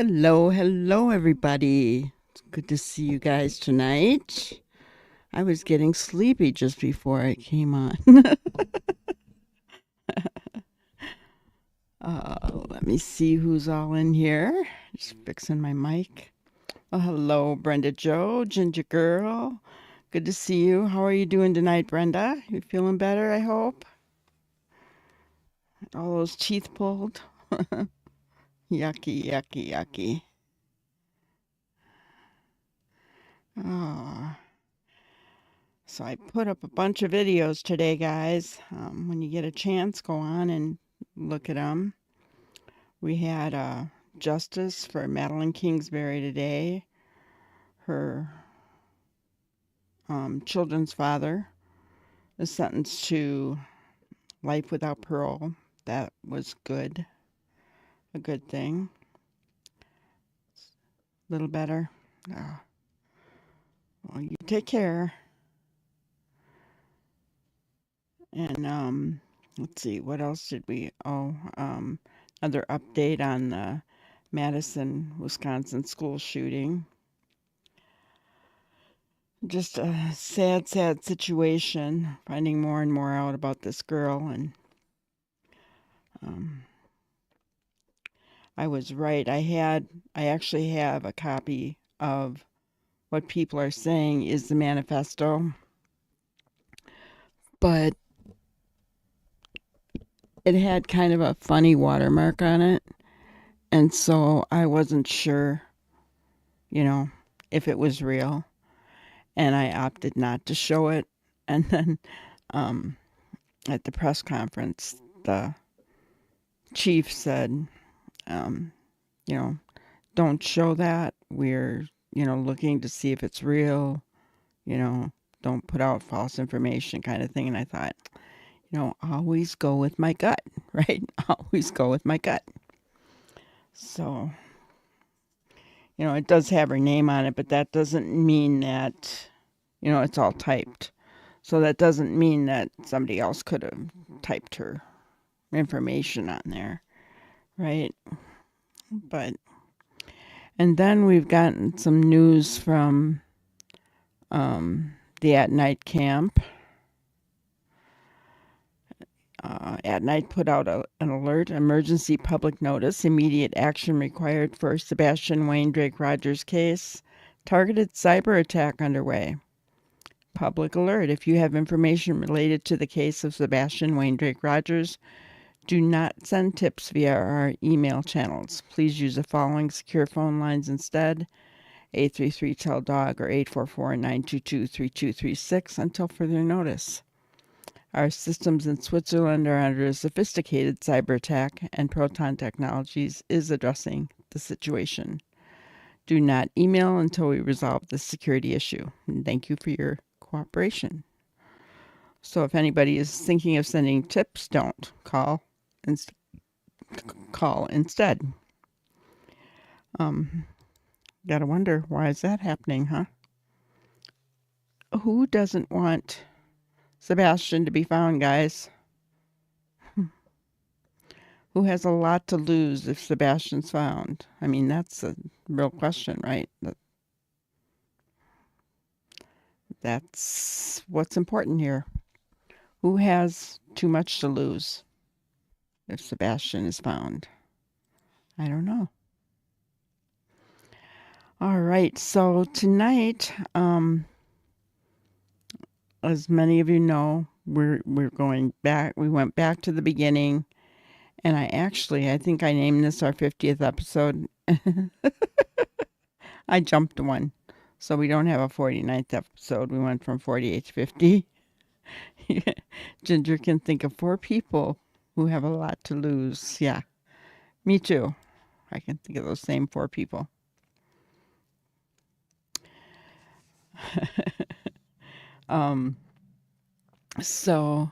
Hello, hello, everybody. It's good to see you guys tonight. I was getting sleepy just before I came on. Let me see who's all in here. Just fixing my mic. Oh, hello, Brenda Joe, Ginger Girl. Good to see you. How are you doing tonight, Brenda? You feeling better, I hope? All those teeth pulled? Yucky, yucky, yucky. Oh. So I put up a bunch of videos today, guys. When you get a chance, go on and look at them. We had justice for Madeline Kingsbury today. Her children's father is sentenced to life without parole. That was good, a good thing. A little better. Well, you take care. And let's see, what else did we? Another update on the Madison, Wisconsin school shooting. Just a sad, sad situation. Finding more and more out about this girl, and um, I was right. I actually have a copy of what people are saying is the manifesto, but it had kind of a funny watermark on it, and so I wasn't sure, you know, if it was real, and I opted not to show it. And then um, at the press conference, the chief said, um, you know, don't show that. We're, looking to see if it's real, don't put out false information kind of thing. And I thought, always go with my gut, right? Always go with my gut. So, it does have her name on it, but that doesn't mean that, it's all typed. So that doesn't mean that somebody else could have typed her information on there, right? But, and then we've gotten some news from the At Night camp. At Night put out an alert, emergency public notice, immediate action required for Sebastian Wayne Drake Rogers case, targeted cyber attack underway. Public alert, if you have information related to the case of Sebastian Wayne Drake Rogers, do not send tips via our email channels. Please use the following secure phone lines instead: 833-TELL-DOG or 844-922-3236 until further notice. Our systems in Switzerland are under a sophisticated cyber attack, and Proton Technologies is addressing the situation. Do not email until we resolve this security issue. And thank you for your cooperation. So if anybody is thinking of sending tips, don't. Call instead. Gotta wonder, why is that happening, huh? Who doesn't want Sebastian to be found, guys? Who has a lot to lose if Sebastian's found? I mean, that's a real question, right? That's what's important here. Who has too much to lose if Sebastian is found? I don't know. All right, so tonight, as many of you know, we're going back. We went back to the beginning, and I think I named this our 50th episode. I jumped one, so we don't have a 49th episode. We went from 48 to 50. Ginger can think of 4 people who have a lot to lose. Yeah, me too. I can think of those same 4 people. So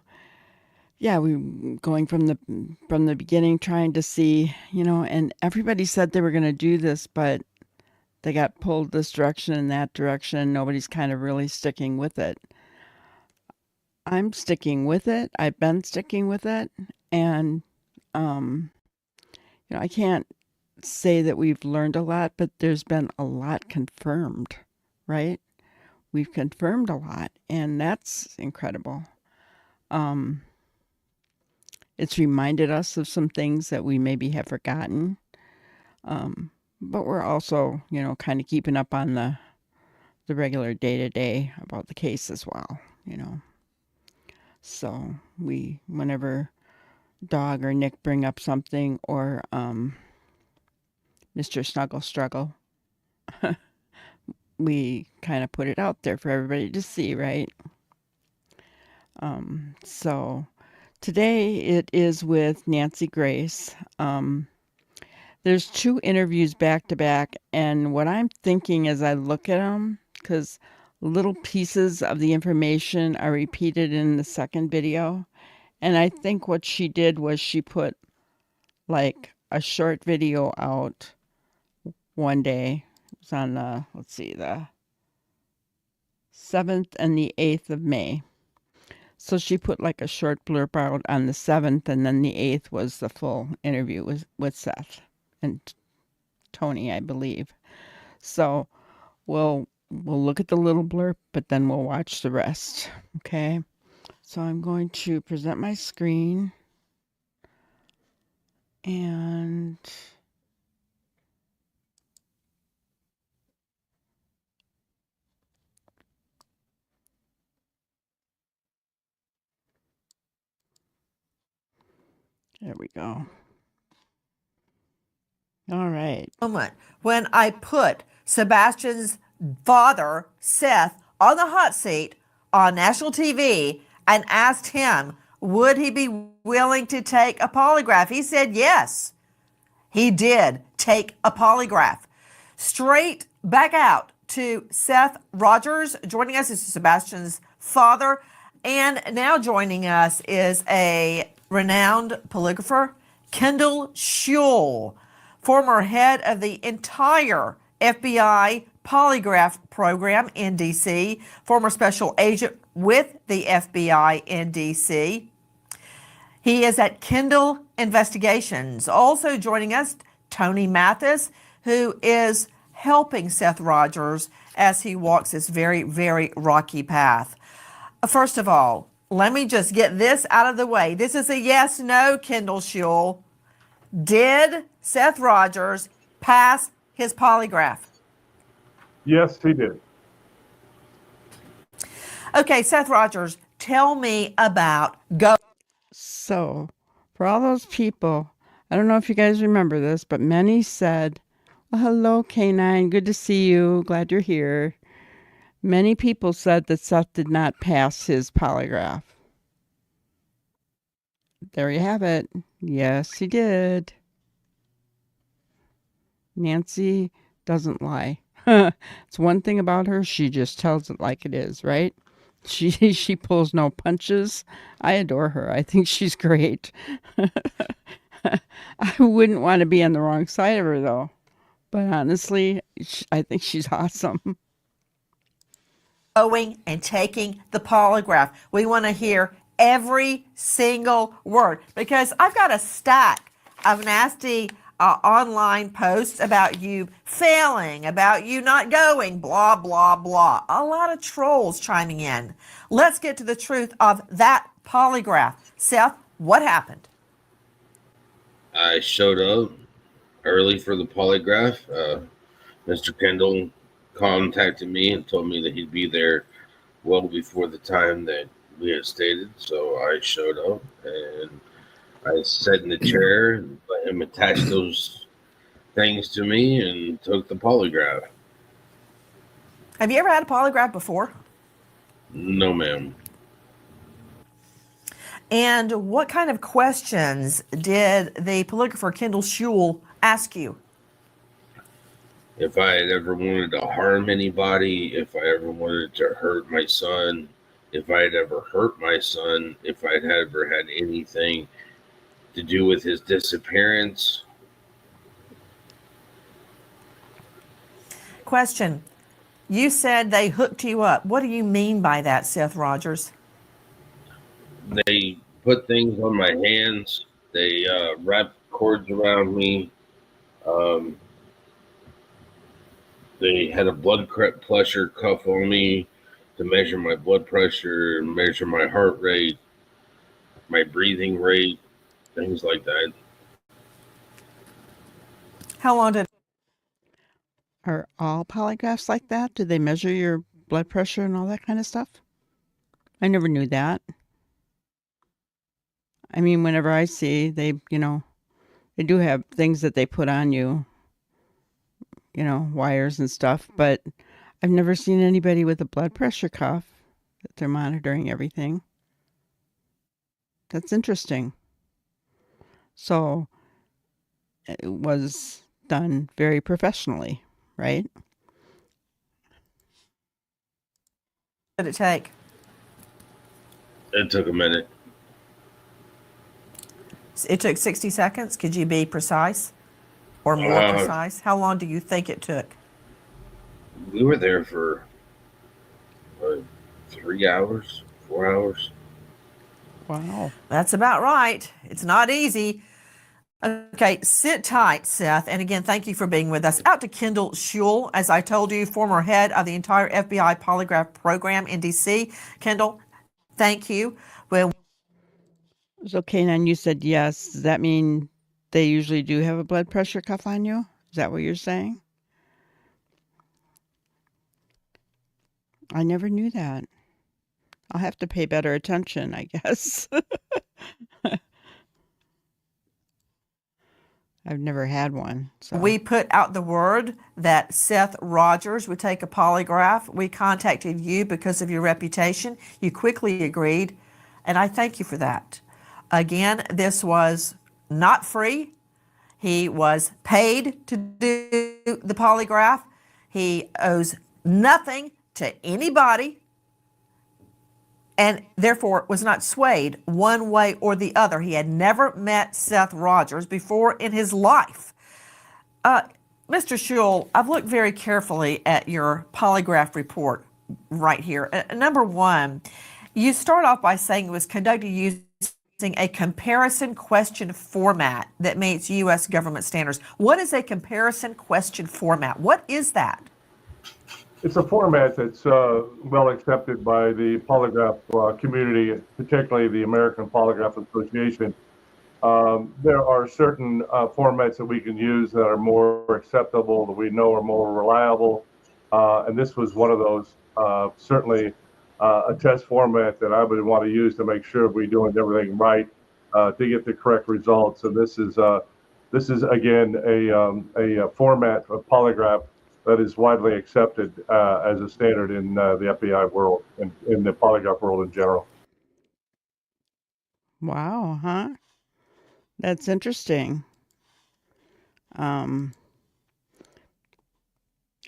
yeah, we going from the beginning, trying to see, and everybody said they were going to do this, but they got pulled this direction and that direction. Nobody's kind of really sticking with it. I'm sticking with it. I've been sticking with it, and I can't say that we've learned a lot, but there's been a lot confirmed, right? We've confirmed a lot, and that's incredible. Um, it's reminded us of some things that we maybe have forgotten. But we're also, kind of keeping up on the regular day to day about the case as well. So whenever Dog or Nick bring up something, or Mr. Snuggle Struggle, we kind of put it out there for everybody to see, right? So today it is with Nancy Grace. There's 2 interviews back to back, and what I'm thinking as I look at them, because little pieces of the information are repeated in the second video, and I think what she did was she put like a short video out one day. It was on the 7th and the 8th of May. So she put like a short blurb out on the 7th, and then the 8th was the full interview with Seth and Tony, I believe. So we'll look at the little blurb, but then we'll watch the rest. Okay. So I'm going to present my screen, and there we go. All right. Moment when I put Sebastian's father, Seth, on the hot seat on national TV and asked him, would he be willing to take a polygraph? He said yes. He did take a polygraph. Straight back out to Seth Rogers. Joining us is Sebastian's father. And now joining us is a renowned polygrapher, Kendall Schule, former head of the entire FBI polygraph program in D.C., former special agent with the FBI in D.C. He is at Kendall Investigations. Also joining us, Tony Mathis, who is helping Seth Rogers as he walks this very, very rocky path. First of all, let me just get this out of the way. This is a yes/no, Kendall Schule. Did Seth Rogers pass his polygraph? Yes, he did. Okay, Seth Rogers, tell me about Go. So, for all those people, I don't know if you guys remember this, but many said, well, hello, K9. Good to see you. Glad you're here. Many people said that Seth did not pass his polygraph. There you have it. Yes, he did. Nancy doesn't lie. It's one thing about her, she just tells it like it is, right? She pulls no punches. I adore her. I think she's great. I wouldn't want to be on the wrong side of her, though. But honestly, I think she's awesome. Going and taking the polygraph. We want to hear every single word because I've got a stack of nasty online posts about you failing, about you not going, blah, blah, blah. A lot of trolls chiming in. Let's get to the truth of that polygraph. Seth, what happened? I showed up early for the polygraph. Mr. Kendall contacted me and told me that he'd be there well before the time that we had stated. So I showed up and I sat in the chair and let him attach those things to me and took the polygraph. Have you ever had a polygraph before? No, ma'am. And what kind of questions did the polygrapher Kendall Schule ask you? If I had ever wanted to harm anybody, if I ever wanted to hurt my son, if I had ever hurt my son, if I'd ever had anything to do with his disappearance. Question. You said they hooked you up. What do you mean by that, Seth Rogers? They put things on my hands. They wrapped cords around me. Um, they had a blood pressure cuff on me to measure my blood pressure, measure my heart rate, my breathing rate, things like that. How long did Are all polygraphs like that? Do they measure your blood pressure and all that kind of stuff? I never knew that. I mean, whenever I see they do have things that they put on you, wires and stuff, but I've never seen anybody with a blood pressure cuff that they're monitoring everything. That's interesting. So it was done very professionally, right? it take? It took a minute. It took 60 seconds. Could you be precise or more Uh, precise? How long do you think it took? we were there for 3 hours, 4 hours. Wow. That's about right. It's not easy. Okay, sit tight, Seth. And again, thank you for being with us. Out to Kendall Schule, as I told you, former head of the entire FBI polygraph program in D.C. Kendall, thank you. Well, So, Kanan, you said yes. Does that mean they usually do have a blood pressure cuff on you? Is that what you're saying? I never knew that. I'll have to pay better attention, I guess. I've never had one. So we put out the word that Seth Rogers would take a polygraph. We contacted you because of your reputation. You quickly agreed, and I thank you for that. Again, this was not free. He was paid to do the polygraph. He owes nothing to anybody and therefore was not swayed one way or the other. He had never met Seth Rogers before in his life. Mr. Schule, I've looked very carefully at your polygraph report right here. Number one, you start off by saying it was conducted using a comparison question format that meets U.S. government standards. What is a comparison question format? What is that? It's a format that's well accepted by the polygraph community, particularly the American Polygraph Association. There are certain formats that we can use that are more acceptable, that we know are more reliable, and this was one of those. Certainly, a test format that I would want to use to make sure we're doing everything right to get the correct results. And this is again a format of polygraph that is widely accepted as a standard in the FBI world and in the polygraph world in general. wow, huh? That's interesting. Um,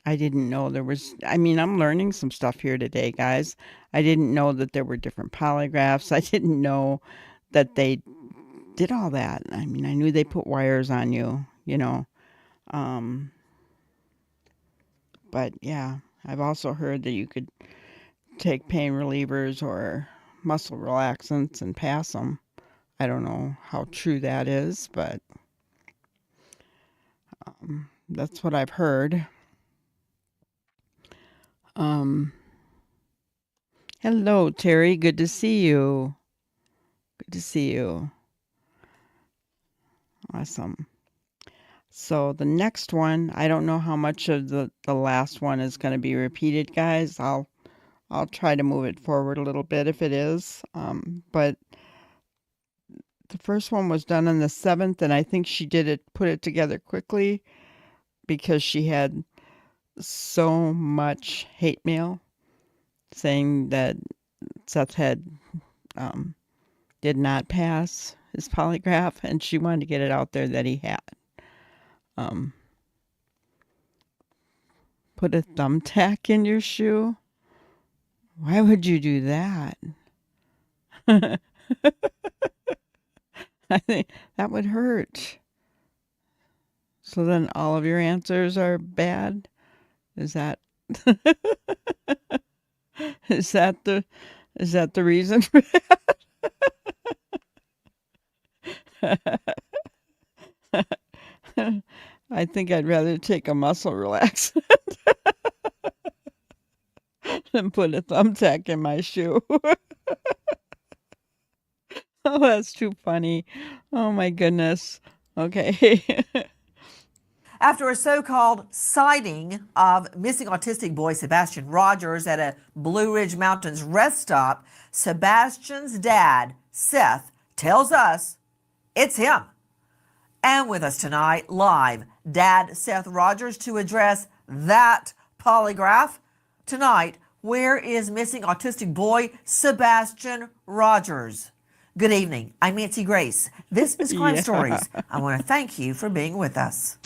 I didn't know there was, I mean, I'm learning some stuff here today, guys. I didn't know that there were different polygraphs. I didn't know that they did all that. I mean, I knew they put wires on you. Um, but yeah, I've also heard that you could take pain relievers or muscle relaxants and pass them. I don't know how true that is, but that's what I've heard. Um, Hello, Terry. Good to see you. Good to see you. Awesome. So the next one, I don't know how much of the last one is going to be repeated, guys. I'll try to move it forward a little bit if it is. But the first one was done on the 7th, and I think she put it together quickly because she had so much hate mail saying that Seth did not pass his polygraph, and she wanted to get it out there that he had. Put a thumbtack in your shoe? Why would you do that? I think that would hurt. So then all of your answers are bad? Is that is that the reason for that? I think I'd rather take a muscle relax than put a thumbtack in my shoe. Oh, that's too funny. Oh my goodness. Okay. After a so called sighting of missing autistic boy Sebastian Rogers at a Blue Ridge Mountains rest stop, Sebastian's dad, Seth, tells us it's him. And with us tonight, live, Dad Seth Rogers to address that polygraph. Tonight, where is missing autistic boy Sebastian Rogers? Good evening. I'm Nancy Grace. This is Crime Yeah. Stories. I want to thank you for being with us.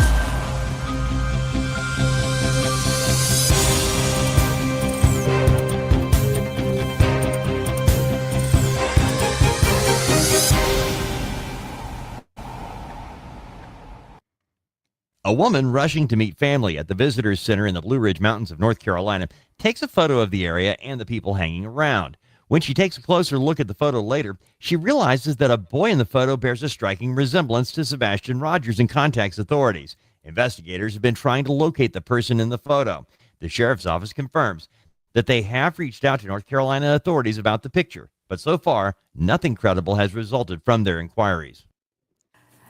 A woman rushing to meet family at the Visitors Center in the Blue Ridge Mountains of North Carolina takes a photo of the area and the people hanging around. When she takes a closer look at the photo later, she realizes that a boy in the photo bears a striking resemblance to Sebastian Rogers and contacts authorities. Investigators have been trying to locate the person in the photo. The sheriff's office confirms that they have reached out to North Carolina authorities about the picture, but so far, nothing credible has resulted from their inquiries.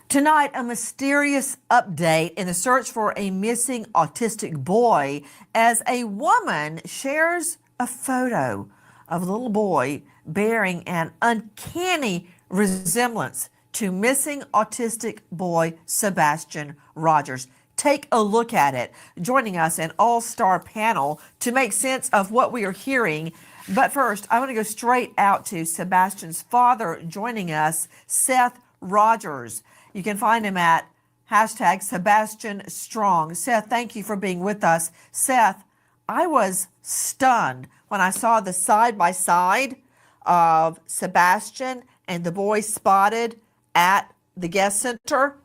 Tonight, a mysterious update in the search for a missing autistic boy as a woman shares a photo of a little boy bearing an uncanny resemblance to missing autistic boy Sebastian Rogers. Take a look at it. Joining us, an all-star panel to make sense of what we are hearing. But first, I want to go straight out to Sebastian's father joining us, Seth Rogers. You can find him at hashtag Sebastian Strong. Seth, thank you for being with us. Seth, I was stunned when I saw the side-by-side of Sebastian and the boy spotted at the guest center.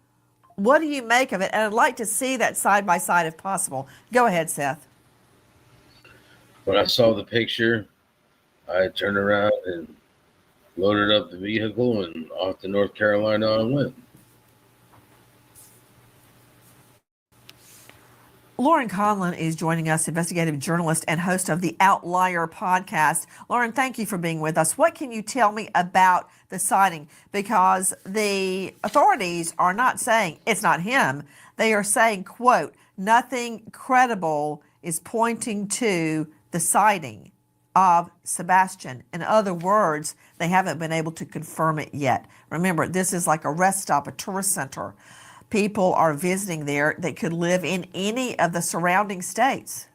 What do you make of it? And I'd like to see that side-by-side if possible. Go ahead, Seth. When I saw the picture, I turned around and loaded up the vehicle and off to North Carolina I went. Lauren Conlon is joining us, investigative journalist and host of the Outlier podcast. Lauren, thank you for being with us. What can you tell me about the sighting? Because the authorities are not saying it's not him. They are saying, quote, nothing credible is pointing to the sighting of Sebastian. In other words, they haven't been able to confirm it yet. Remember, this is like a rest stop, a tourist center. People are visiting there that could live in any of the surrounding states.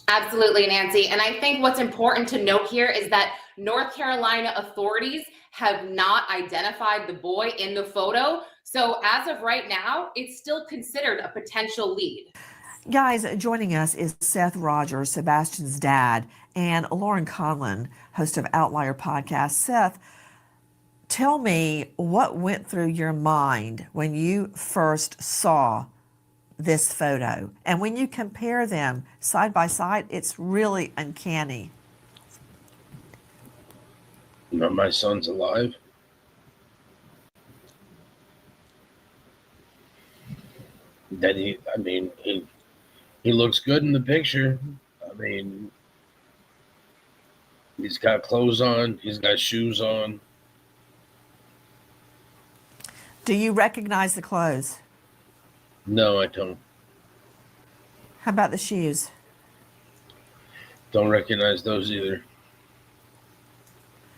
Absolutely, Nancy. And I think what's important to note here is that North Carolina authorities have not identified the boy in the photo. So as of right now, it's still considered a potential lead. Guys, joining us is Seth Rogers, Sebastian's dad, and Lauren Conlon, host of Outlier podcast. Seth, tell me what went through your mind when you first saw this photo. And when you compare them side by side, it's really uncanny. My son's alive. That he looks good in the picture. I mean, he's got clothes on, he's got shoes on. Do you recognize the clothes? No, I don't. How about the shoes? Don't recognize those either.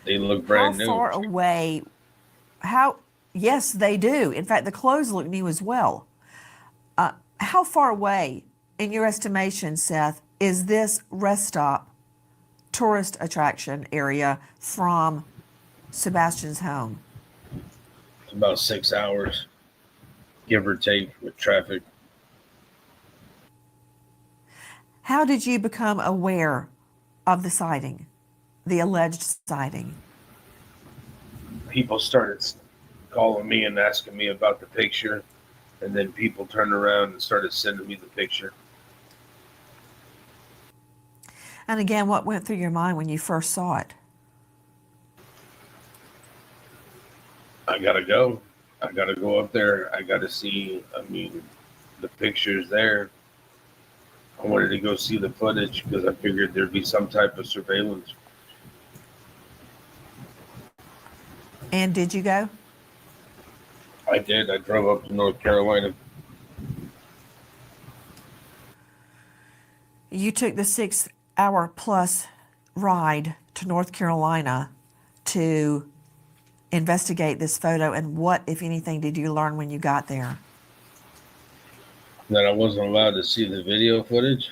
They look brand new. How far away? Yes, they do. In fact, the clothes look new as well. How far away, in your estimation, Seth, is this rest stop tourist attraction area from Sebastian's home? It's about 6 hours, give or take, with traffic. How did you become aware of the sighting, the alleged sighting? People started calling me and asking me about the picture, and then people turned around and started sending me the picture. And again, what went through your mind when you first saw it? I gotta go. I gotta go up there. I gotta see. The picture's there. I wanted to go see the footage because I figured there'd be some type of surveillance. And did you go? I did. I drove up to North Carolina. You took the 6 hour plus ride to North Carolina to investigate this photo. And what, if anything, did you learn when you got there? That I wasn't allowed to see the video footage.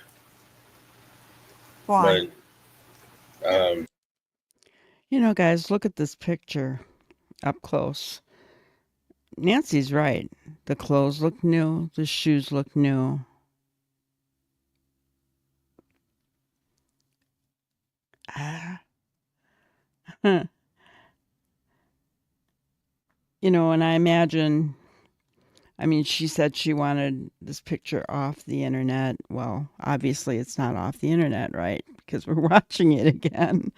Why? But You know, guys, look at this picture up close. Nancy's right. The clothes look new. The shoes look new. Ah. You know, and I imagine, I mean, she said she wanted this picture off the internet. Well, obviously it's not off the internet, right? Because we're watching it again.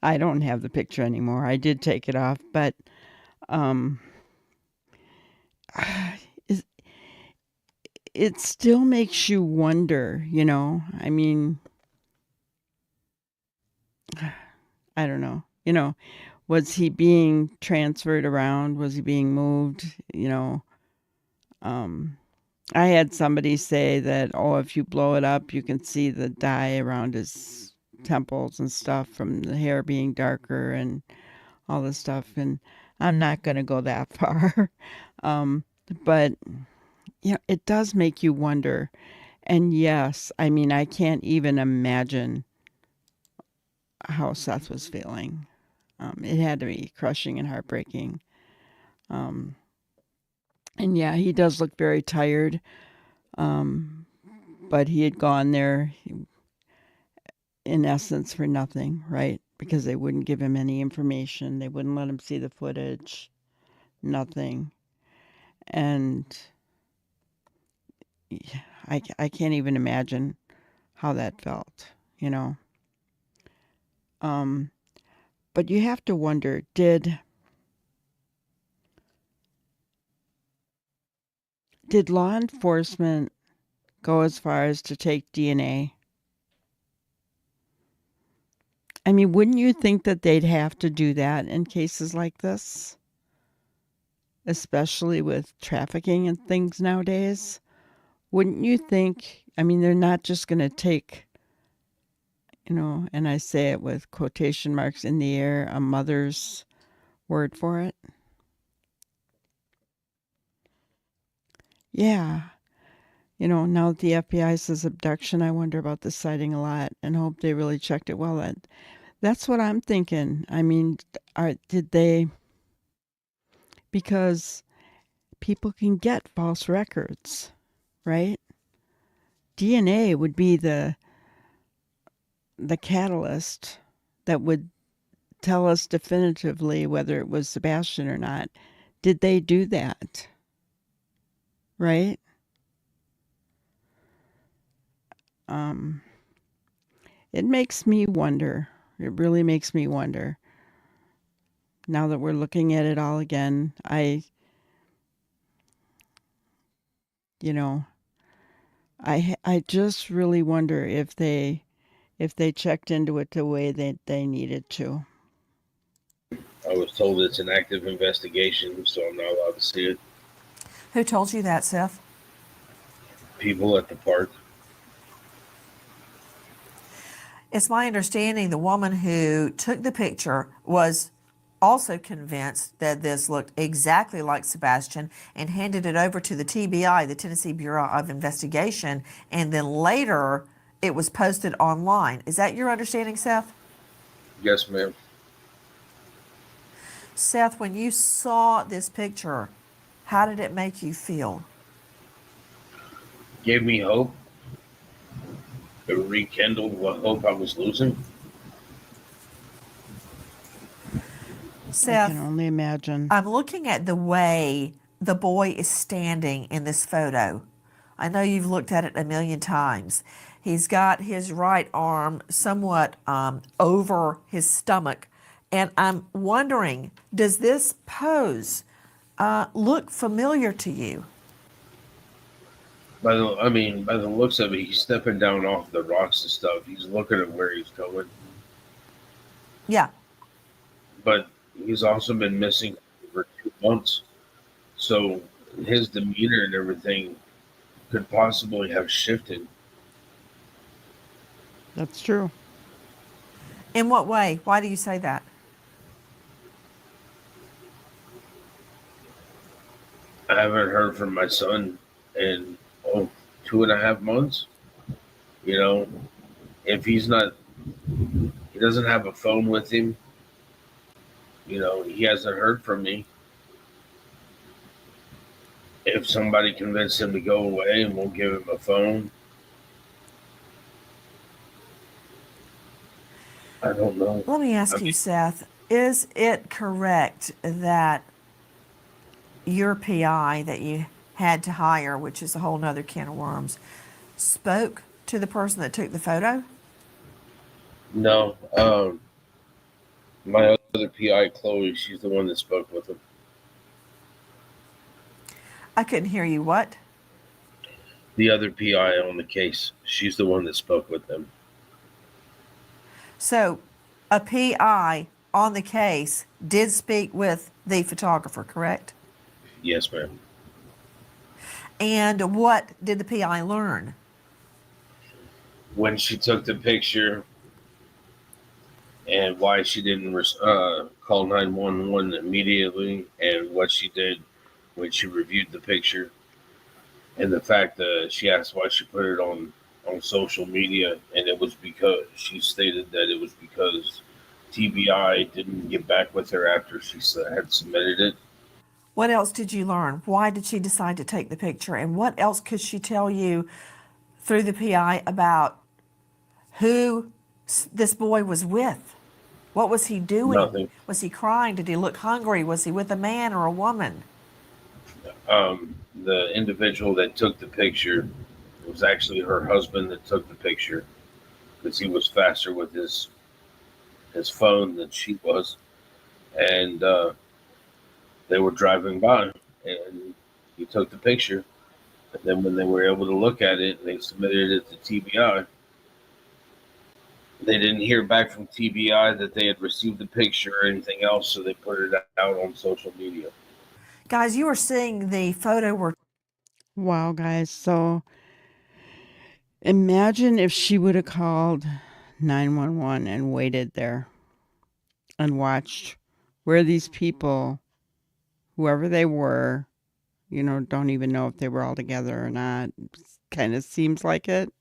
I don't have the picture anymore. I did take it off, but um, is- it still makes you wonder, you know? I mean, I don't know. You know, was he being transferred around? Was he being moved? You know, I had somebody say that, oh, if you blow it up, you can see the dye around his temples and stuff from the hair being darker and all this stuff. And I'm not going to go that far. um, but, you know, it does make you wonder. And yes, I mean, I can't even imagine how Seth was feeling. It had to be crushing and heartbreaking. Um, and yeah, he does look very tired. But he had gone there in essence for nothing, right? Because they wouldn't give him any information. They wouldn't let him see the footage, nothing. And yeah, I can't even imagine how that felt, you know. Um, but you have to wonder, did law enforcement go as far as to take DNA? I mean, wouldn't you think that they'd have to do that in cases like this? Especially with trafficking and things nowadays? Wouldn't you think? I mean, they're not just going to take, you know, and I say it with quotation marks in the air, a mother's word for it. Yeah. You know, now that the FBI says abduction, I wonder about the sighting a lot and hope they really checked it well. That's what I'm thinking. I mean, did they? Because people can get false records, right? DNA would be the catalyst that would tell us definitively whether it was Sebastian or not. Did they do that? Right? Um, it makes me wonder. It really makes me wonder. Now that we're looking at it all again, you know, I just really wonder if they checked into it the way that they needed to. I was told it's an active investigation, so I'm not allowed to see it. Who told you that, Seth? People at the park. It's my understanding the woman who took the picture was also convinced that this looked exactly like Sebastian and handed it over to the TBI, the Tennessee Bureau of Investigation, and then later it was posted online. Is that your understanding, Seth? Yes, ma'am. Seth, when you saw this picture, how did it make you feel? Gave me hope. It rekindled what hope I was losing. I can Seth, only imagine. I'm looking at the way the boy is standing in this photo. I know you've looked at it a million times. He's got his right arm somewhat over his stomach. And I'm wondering, does this pose look familiar to you? By the looks of it, he's stepping down off the rocks and stuff. He's looking at where he's going, Yeah. but he's also been missing for 2 months. So his demeanor and everything could possibly have shifted. That's true. In what way? Why do you say that? I haven't heard from my son in 2.5 months. You know, if he doesn't have a phone with him. He hasn't heard from me. If somebody convinced him to go away and won't give him a phone, I don't know. Let me ask you, Seth, is it correct that your PI that you had to hire, which is a whole nother can of worms, spoke to the person that took the photo? No. My other PI, Chloe, she's the one that spoke with him. I couldn't hear you. What? The other PI on the case, she's the one that spoke with them. So, a PI on the case did speak with the photographer, correct? Yes, ma'am. And what did the PI learn? When she took the picture and why she didn't call 911 immediately, and what she did when she reviewed the picture, and the fact that she asked why she put it on social media, and it was because she stated that it was because TBI didn't get back with her after she had submitted it. What else did you learn? Why did she decide to take the picture? And what else could she tell you through the PI about who this boy was with? What was he doing? Nothing. Was he crying? Did he look hungry? Was he with a man or a woman? The individual that took the picture, it was actually her husband that took the picture because he was faster with his phone than she was, and they were driving by, and he took the picture. And then when they were able to look at it, they submitted it to TBI. They didn't hear back from TBI that they had received the picture or anything else, so they put it out on social media. Guys, you were seeing the photo where Wow, guys. So imagine if she would have called 911 and waited there and watched where these people, whoever they were, don't even know if they were all together or not. Kind of seems like it.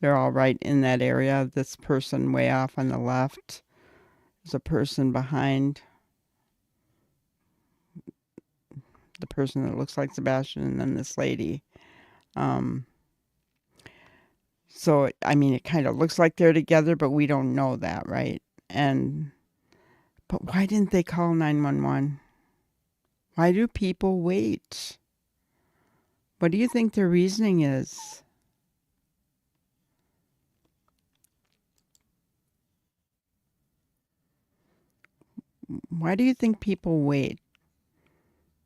They're all right in that area. This person way off on the left. There's a person behind the person that looks like Sebastian, and then this lady. So, I mean, it kind of looks like they're together, but we don't know that, right? But why didn't they call 911? Why do people wait? What do you think their reasoning is? Why do you think people wait?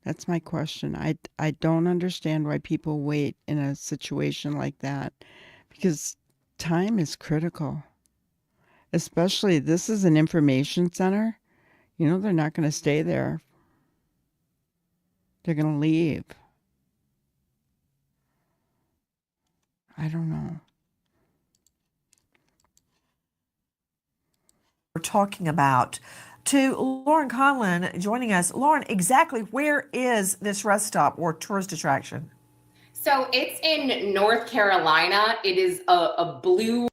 That's my question. I don't understand why people wait in a situation like that, because time is critical. Especially, this is an information center. They're not going to stay there. They're going to leave. I don't know. we're talking about. To Lauren Conlon joining us. Lauren, exactly where is this rest stop or tourist attraction? So it's in North Carolina. It is the Blue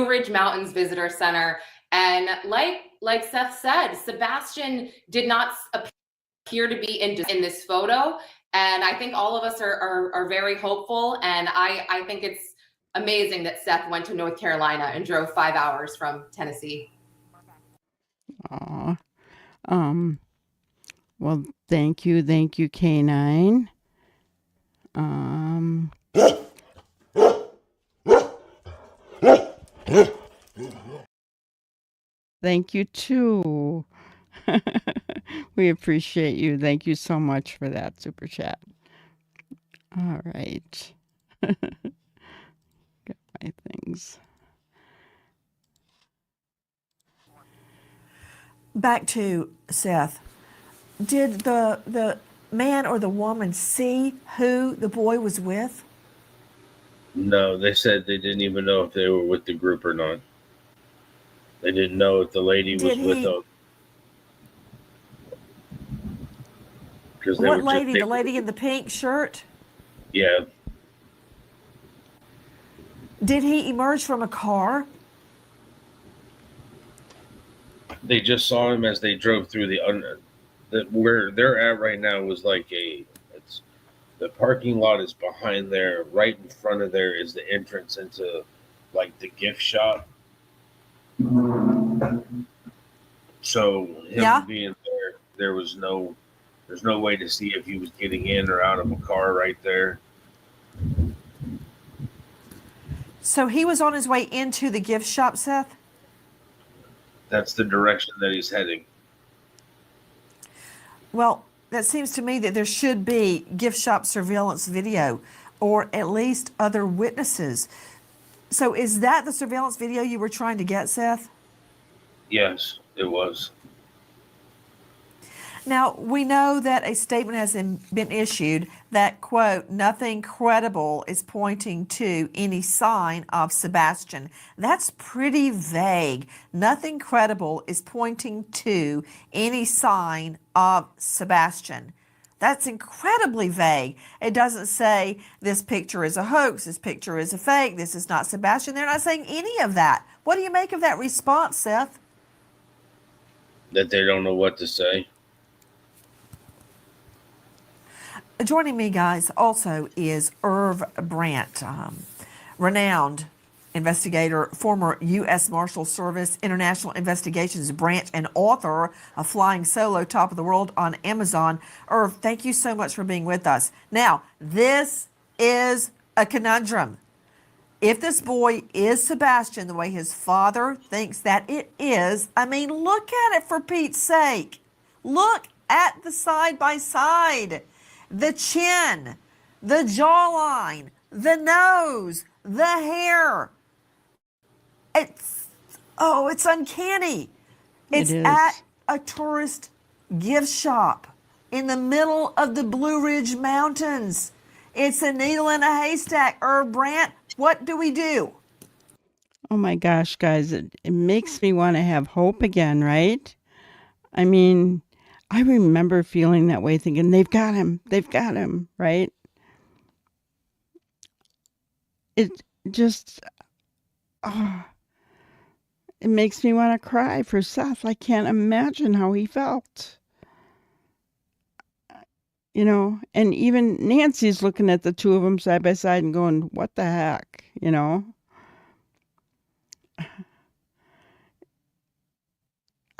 Ridge Mountains Visitor Center. And like Seth said, Sebastian did not appear to be in this photo. And I think all of us are very hopeful. And I think it's amazing that Seth went to North Carolina and drove 5 hours from Tennessee. Aw. Well, thank you, K9. Thank you too. We appreciate you. Thank you so much for that super chat. All right. Got my things. Back to Seth. Did the man or the woman see who the boy was with? No, they said they didn't even know if they were with the group or not. They didn't know if the lady Did was with he? them because they What were just lady? they The were, lady in the pink shirt? yeah. Did he emerge from a car? They just saw him as they drove through where they're at right now was like it's the parking lot is behind there. Right in front of there is the entrance into like the gift shop. So him Yeah. being there, there's no way to see if he was getting in or out of a car right there. So he was on his way into the gift shop, Seth? That's the direction that he's heading. Well, that seems to me that there should be gift shop surveillance video or at least other witnesses. So is that the surveillance video you were trying to get, Seth? Yes, it was. Now, we know that a statement has been issued that, quote, nothing credible is pointing to any sign of Sebastian. That's pretty vague. Nothing credible is pointing to any sign of Sebastian. That's incredibly vague. It doesn't say this picture is a hoax, this picture is a fake, this is not Sebastian. They're not saying any of that. What do you make of that response, Seth? That they don't know what to say. Joining me, guys, also is Irv Brandt, renowned investigator, former U.S. Marshal Service, International Investigations Branch, and author of Flying Solo, Top of the World on Amazon. Irv, thank you so much for being with us. Now, this is a conundrum. If this boy is Sebastian, the way his father thinks that it is, I mean, look at it for Pete's sake. Look at the side by side. The chin, the jawline, the nose, the hair. It's uncanny. It's It at is. a tourist gift shop in the middle of the Blue Ridge Mountains. It's a needle in a haystack. Irv Brandt, what do we do? Oh my gosh, guys, it makes me want to have hope again, right? I mean, I remember feeling that way, thinking, they've got him, right? It just, oh, it makes me want to cry for Seth. I can't imagine how he felt. And even Nancy's looking at the two of them side by side and going, what the heck? I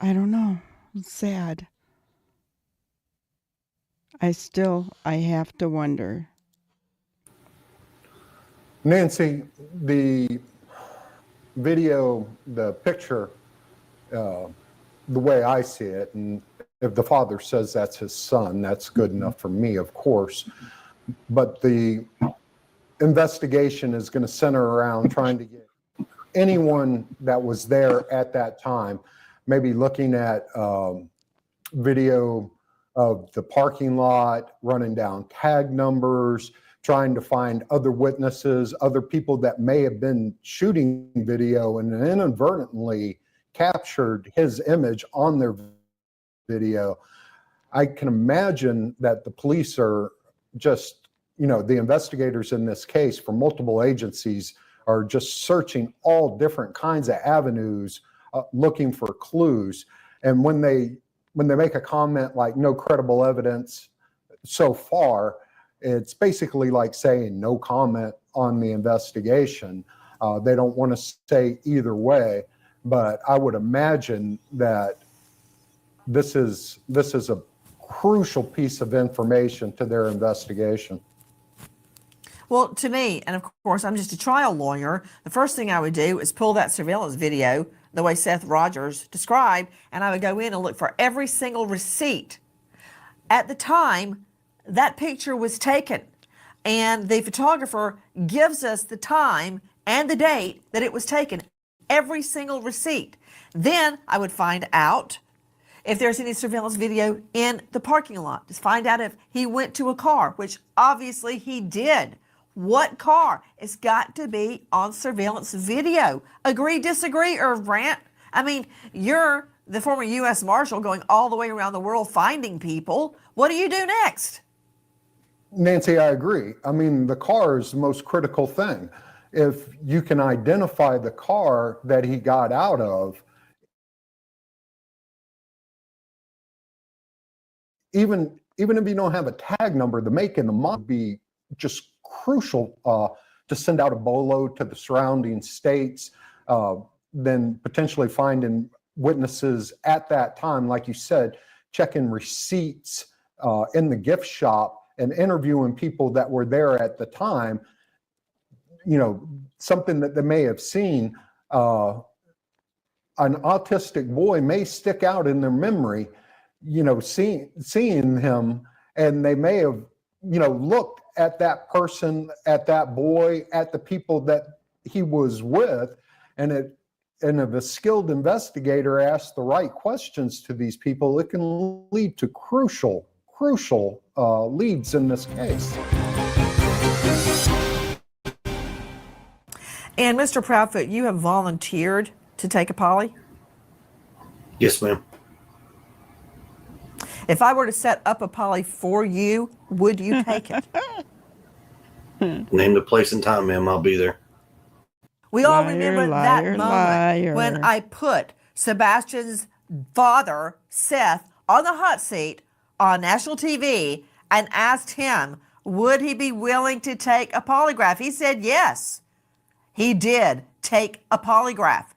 don't know. It's sad. I have to wonder. Nancy, the video, the picture, the way I see it, and if the father says that's his son, that's good enough for me, of course. But the investigation is going to center around trying to get anyone that was there at that time, maybe looking at video of the parking lot, running down tag numbers, trying to find other witnesses, other people that may have been shooting video and inadvertently captured his image on their video. I can imagine that the police are just, the investigators in this case for multiple agencies are just searching all different kinds of avenues, looking for clues. And when they make a comment like no credible evidence so far, it's basically like saying no comment on the investigation. They don't want to say either way, but I would imagine that this is a crucial piece of information to their investigation. Well, to me, and of course, I'm just a trial lawyer, the first thing I would do is pull that surveillance video the way Seth Rogers described, and I would go in and look for every single receipt. At the time that picture was taken, and the photographer gives us the time and the date that it was taken, every single receipt. Then I would find out if there's any surveillance video in the parking lot. Just find out if he went to a car, which obviously he did. What car? It's got to be on surveillance video. Agree, disagree, or rant? I mean, you're the former U.S. Marshal going all the way around the world finding people. What do you do next? Nancy, I agree. I mean, the car is the most critical thing. If you can identify the car that he got out of, even if you don't have a tag number, the make and the model would be just crucial to send out a bolo to the surrounding states, then potentially finding witnesses at that time, like you said, checking receipts in the gift shop and interviewing people that were there at the time, something that they may have seen. An autistic boy may stick out in their memory, seeing him, and they may have, looked at that person, at that boy, at the people that he was with, and if a skilled investigator asks the right questions to these people, it can lead to crucial leads in this case. And Mr. Proudfoot, you have volunteered to take a poly? Yes, ma'am. If I were to set up a poly for you, would you take it? Name the place and time, ma'am. I'll be there. We all Liar, remember liar, that moment liar. when I put Sebastian's father, Seth, on the hot seat on national TV and asked him, would he be willing to take a polygraph? He said yes. He did take a polygraph.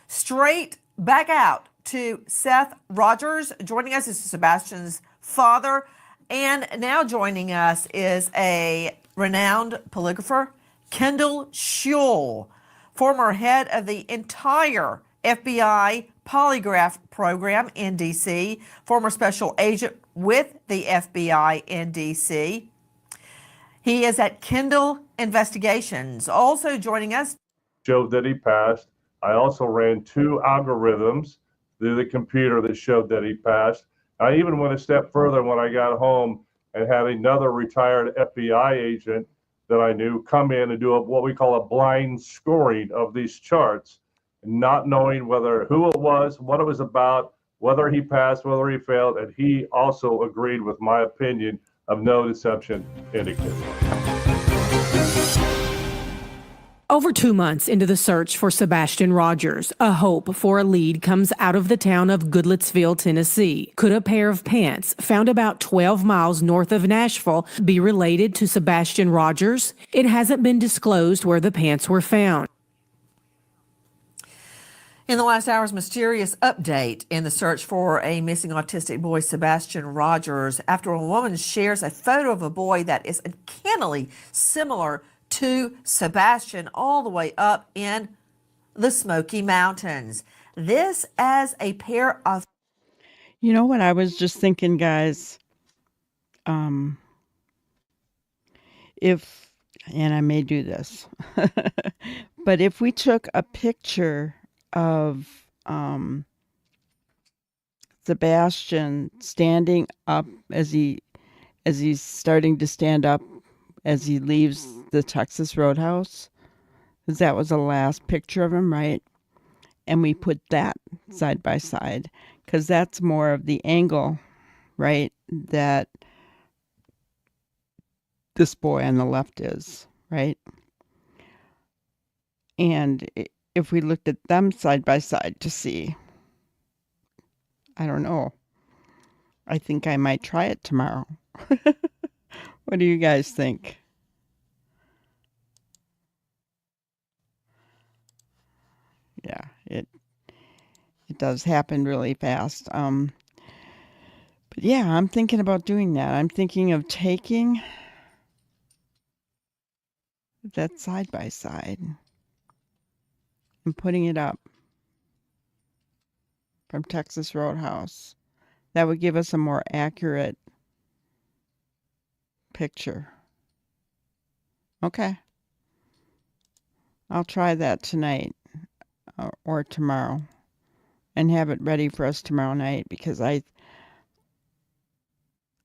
Straight back out to Seth Rogers. Joining us is Sebastian's father. And now joining us is a renowned polygrapher, Kendall Schule, former head of the entire FBI polygraph program in D.C., former special agent with the FBI in D.C. He is at Kendall Investigations. Also joining us, showed that he passed. I also ran 2 algorithms through the computer that showed that he passed. I even went a step further when I got home and had another retired FBI agent that I knew come in and do what we call a blind scoring of these charts, not knowing who it was, what it was about, whether he passed, whether he failed, and he also agreed with my opinion of no deception indicated. Over 2 months into the search for Sebastian Rogers, a hope for a lead comes out of the town of Goodlettsville, Tennessee. Could a pair of pants found about 12 miles north of Nashville be related to Sebastian Rogers? It hasn't been disclosed where the pants were found. in the last hour's mysterious update in the search for a missing autistic boy, Sebastian Rogers, after a woman shares a photo of a boy that is uncannily similar to Sebastian all the way up in the Smoky Mountains. This as a pair of... You know what I was just thinking, guys? If, and I may do this, but if we took a picture of Sebastian standing up as he's starting to stand up as he leaves the Texas Roadhouse, because that was the last picture of him, right? And we put that side by side, because that's more of the angle, right, that this boy on the left is, right? And if we looked at them side by side to see, I don't know. I think I might try it tomorrow. What do you guys think? Yeah, it does happen really fast. But yeah, I'm thinking about doing that. I'm thinking of taking that side by side and putting it up from Texas Roadhouse. That would give us a more accurate picture. Okay. I'll try that tonight or tomorrow and have it ready for us tomorrow night because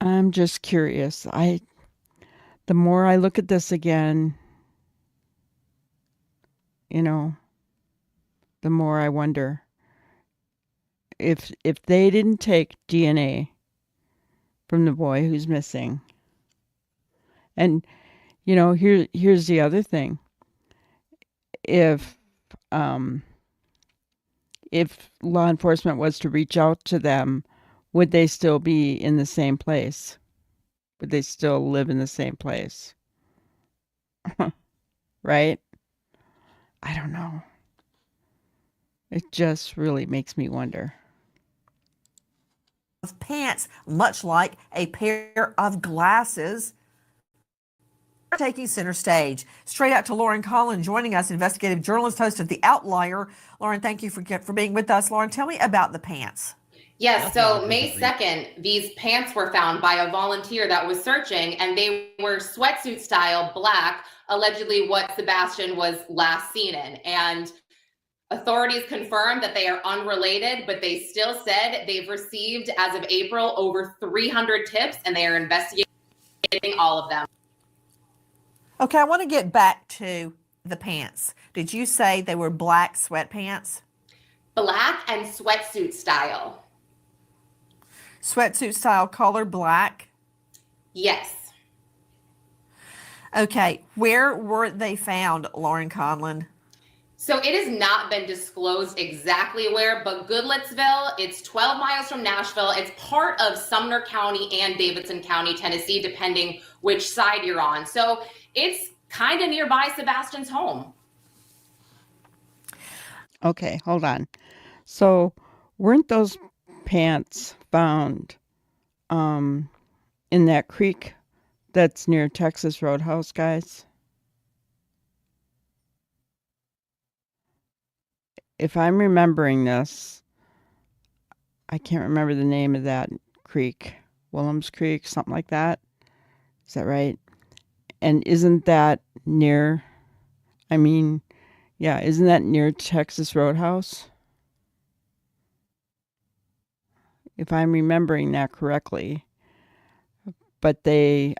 I'm just curious. The more I look at this again, you know, the more I wonder if they didn't take DNA from the boy who's missing. And here's the other thing. If law enforcement was to reach out to them, would they still be in the same place? Would they still live in the same place? Right? I don't know. It just really makes me wonder. Of pants, much like a pair of glasses, taking center stage. Straight out to Lauren Collin joining us, investigative journalist, host of The Outlier. Lauren, thank you for being with us. Lauren, tell me about the pants. Yes, so May 2nd, these pants were found by a volunteer that was searching, and they were sweatsuit style, black, allegedly what Sebastian was last seen in. And authorities confirmed that they are unrelated, but they still said they've received, as of April, over 300 tips, and they are investigating all of them. Okay, I want to get back to the pants. Did you say they were black sweatpants? Black and sweatsuit style. Sweatsuit style color black? Yes. Okay, where were they found, Lauren Conlon? So it has not been disclosed exactly where, but Goodlettsville, it's 12 miles from Nashville. It's part of Sumner County and Davidson County, Tennessee, depending which side you're on. So it's kind of nearby Sebastian's home. Okay, hold on. So weren't those pants found in that creek that's near Texas Roadhouse, guys? If I'm remembering this, I can't remember the name of that creek. Willems Creek, something like that. Is that right? And isn't that near, isn't that near Texas Roadhouse? If I'm remembering that correctly. But they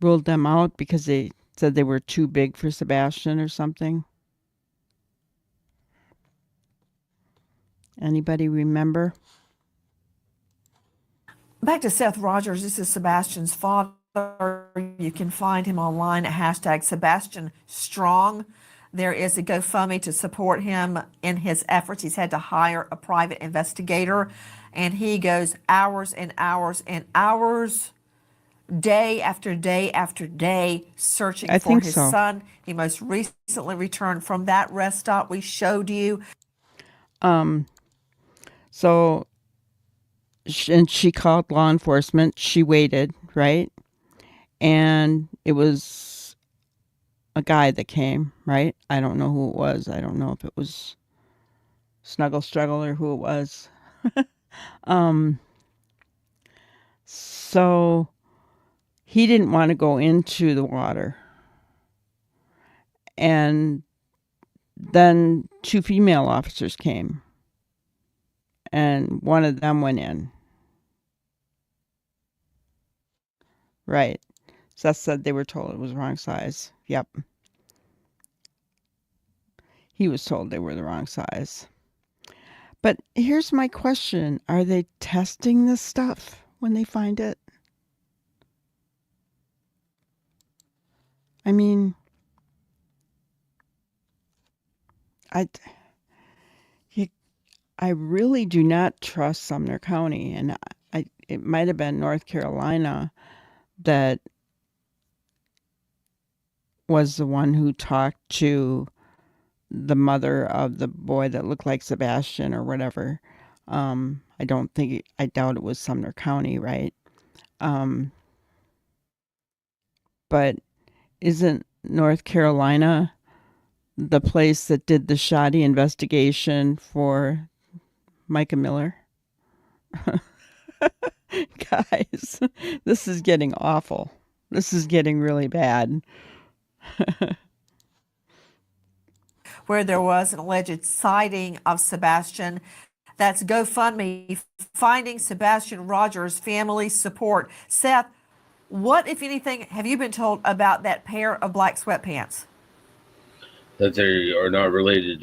ruled them out because they said they were too big for Sebastian or something. Anybody remember? Back to Seth Rogers. This is Sebastian's father. You can find him online at hashtag Sebastian Strong. There is a GoFundMe to support him in his efforts. He's had to hire a private investigator, and he goes hours and hours and hours, day after day after day, searching for his son. He most recently returned from that rest stop we showed you. So, and she called law enforcement. She waited, right? And it was a guy that came, right? I don't know who it was. I don't know if it was Snuggle Struggle or who it was. So he didn't want to go into the water. And then two female officers came. And one of them went in. Right. Seth said they were told it was the wrong size. Yep. He was told they were the wrong size. But here's my question. Are they testing this stuff when they find it? I mean, I really do not trust Sumner County, and it might have been North Carolina that was the one who talked to the mother of the boy that looked like Sebastian or whatever. I doubt it was Sumner County, right? But isn't North Carolina the place that did the shoddy investigation for Micah Miller? Guys, this is getting awful. This is getting really bad. Where there was an alleged sighting of Sebastian. That's GoFundMe, Finding Sebastian Rogers Family Support. Seth, what, if anything, have you been told about that pair of black sweatpants? That they are not related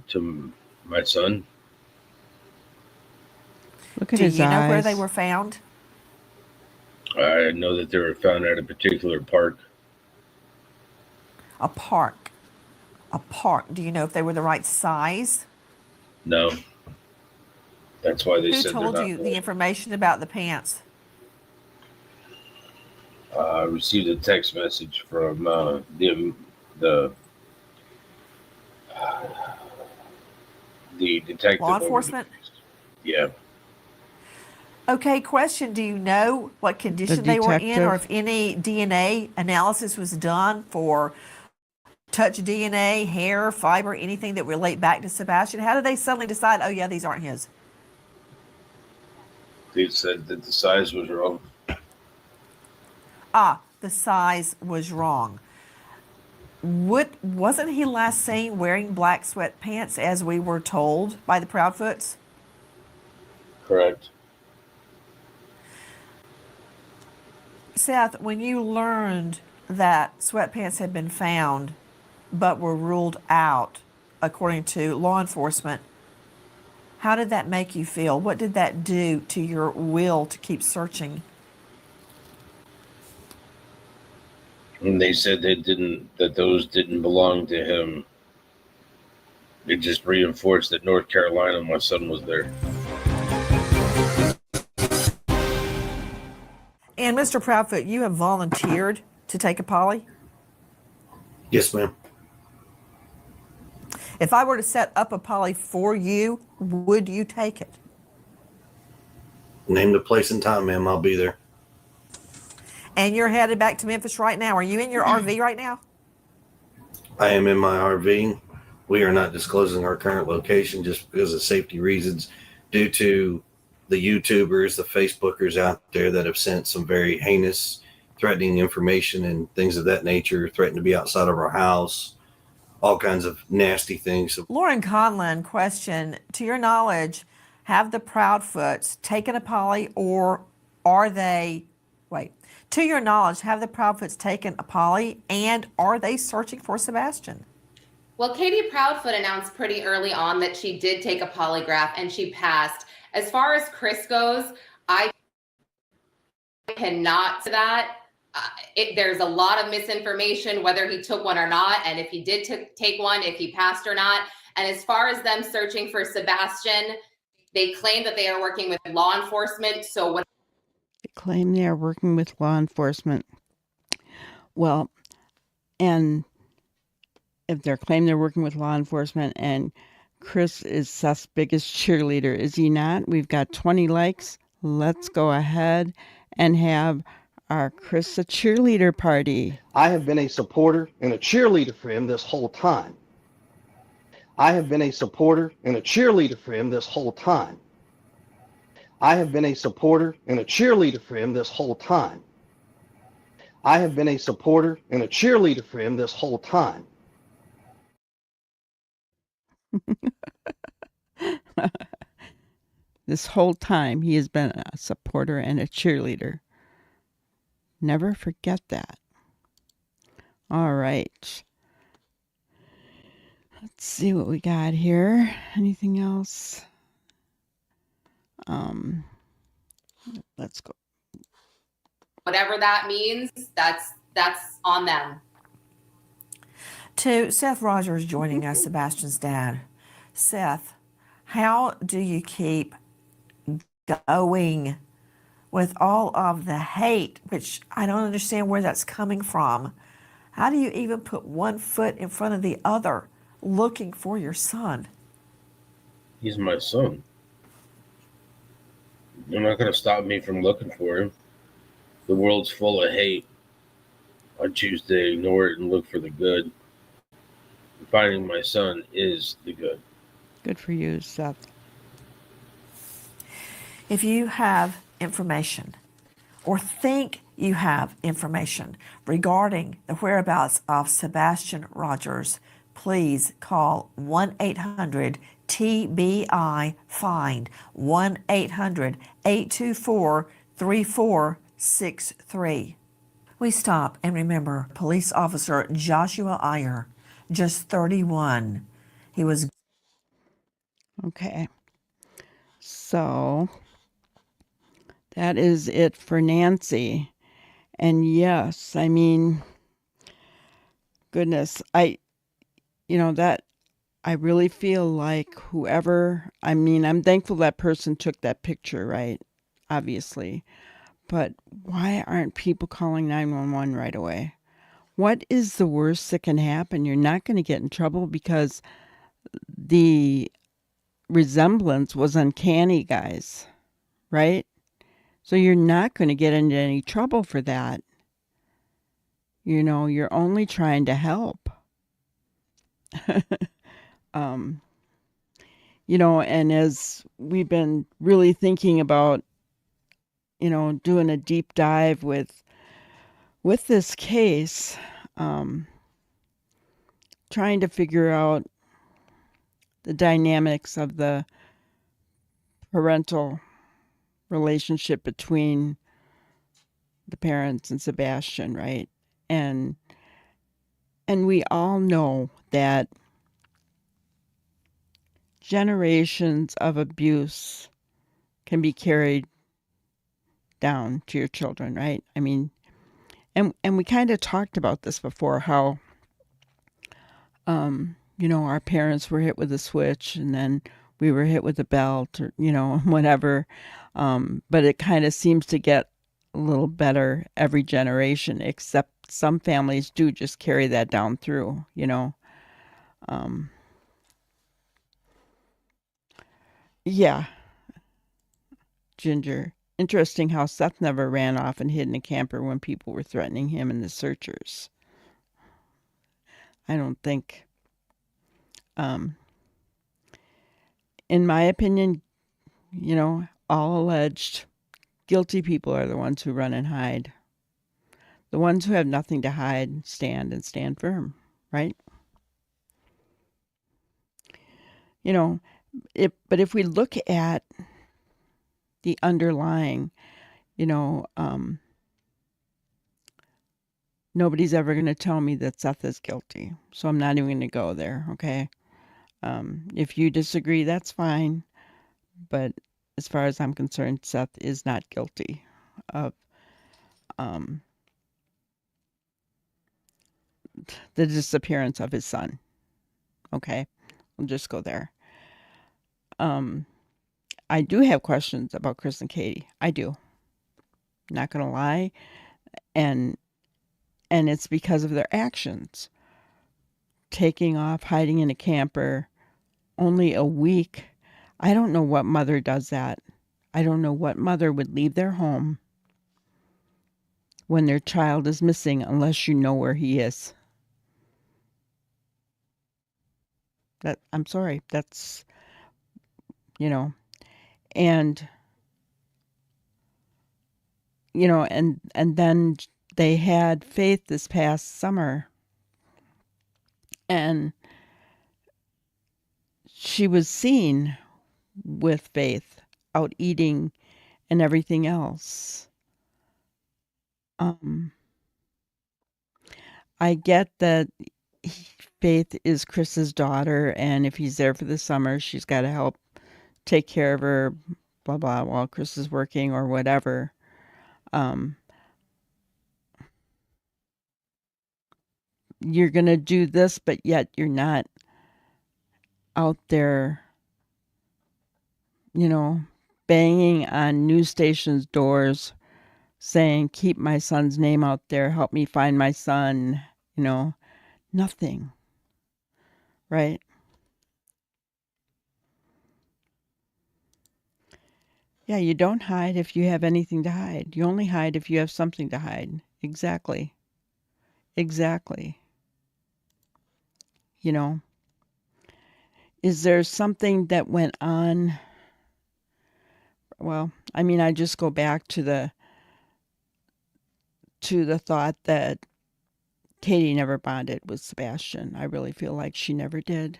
to my son. Look at Do his you know where eyes. they were found? I know that they were found at a particular park. A park. A park. Do you know if they were the right size? No. That's why they Who said they're told not. you the information about the pants? I received a text message from the detective. Law enforcement? Yeah. Okay, question. Do you know what condition they were in, or detective? if any DNA analysis was done for touch DNA, hair, fiber, anything that relate back to Sebastian? How did they suddenly decide, oh yeah, these aren't his? They said that the size was wrong. The size was wrong. Wasn't he last seen wearing black sweatpants, as we were told by the Proudfoots? Correct. Seth, when you learned that sweatpants had been found but were ruled out, according to law enforcement, how did that make you feel? What did that do to your will to keep searching? And they said that those didn't belong to him. It just reinforced that North Carolina, my son was there. And Mr. Proudfoot, you have volunteered to take a poly? Yes, ma'am. If I were to set up a poly for you, would you take it? Name the place and time, ma'am. I'll be there. And you're headed back to Memphis right now. Are you in your RV right now? I am in my RV. We are not disclosing our current location just because of safety reasons, due to the YouTubers, the Facebookers out there that have sent some very heinous, threatening information and things of that nature, threatened to be outside of our house, all kinds of nasty things. Lauren Conlon, question, to your knowledge, have the Proudfoots taken a poly, or are they, to your knowledge, have the Proudfoots taken a poly, and are they searching for Sebastian? Well, Katie Proudfoot announced pretty early on that she did take a polygraph and she passed. As far as Chris goes, I cannot to that. There's a lot of misinformation whether he took one or not, and if he did take one, if he passed or not. And as far as them searching for Sebastian, they claim that they are working with law enforcement. So what They claim they are working with law enforcement. Well, and if they're claiming they're working with law enforcement, and Chris is Seth's biggest cheerleader, is he not? We've got 20 likes. Let's go ahead and have our Chris a cheerleader party. I have been a supporter and a cheerleader for him this whole time. I have been a supporter and a cheerleader for him this whole time. I have been a supporter and a cheerleader for him this whole time. I have been a supporter and a cheerleader for him this whole time. This whole time he has been a supporter and a cheerleader. Never forget that. All right. Let's see what we got here. Anything else? Let's go. whatever that means, that's on them. To Seth Rogers joining us, Sebastian's dad. Seth, how do you keep going with all of the hate, which I don't understand where that's coming from? How do you even put one foot in front of the other looking for your son? He's my son. You're not going to stop me from looking for him. The world's full of hate. I choose to ignore it and look for the good. Finding my son is the good. Good for you, Seth. If you have information or think you have information regarding the whereabouts of Sebastian Rogers, please call 1-800-TBI-FIND, 1-800-824-3463. We stop and remember police officer Joshua Iyer, just 31. He was Okay. So that is it for Nancy. And yes, I mean, goodness, that I really feel like I'm thankful that person took that picture, right? Obviously. But why aren't people calling 911 right away? What is the worst that can happen? You're not going to get in trouble because the resemblance was uncanny, guys, right? So you're not going to get into any trouble for that. You're only trying to help. um, and as we've been really thinking about, doing a deep dive with this case, trying to figure out the dynamics of the parental relationship between the parents and Sebastian, right? And we all know that generations of abuse can be carried down to your children, right? I mean, and we kind of talked about this before, how our parents were hit with a switch and then we were hit with a belt, or whatever. But it kind of seems to get a little better every generation, except some families do just carry that down through. Yeah, Ginger. Interesting how Seth never ran off and hid in a camper when people were threatening him and the searchers. I don't think, um, in my opinion, all alleged guilty people are the ones who run and hide. The ones who have nothing to hide stand firm, right? But if we look at the underlying, nobody's ever going to tell me that Seth is guilty. So I'm not even going to go there, okay? If you disagree, that's fine. But as far as I'm concerned, Seth is not guilty of the disappearance of his son. Okay? We'll just go there. I do have questions about Chris and Katie. I do. Not going to lie. And it's because of their actions. Taking off, hiding in a camper, only a week. I don't know what mother does that. I don't know what mother would leave their home when their child is missing unless you know where he is. I'm sorry. That's, and and then they had Faith this past summer, and she was seen with Faith out eating and everything else. I get that Faith is Chris's daughter, and if he's there for the summer, she's got to help take care of her, blah, blah, while Chris is working or whatever. You're going to do this, but yet you're not out there, banging on news stations' doors saying, keep my son's name out there, help me find my son, nothing, right? Yeah, you don't hide if you have anything to hide. You only hide if you have something to hide. Exactly. Is there something that went on? Well, I mean, I just go back to to the thought that Katie never bonded with Sebastian. I really feel like she never did.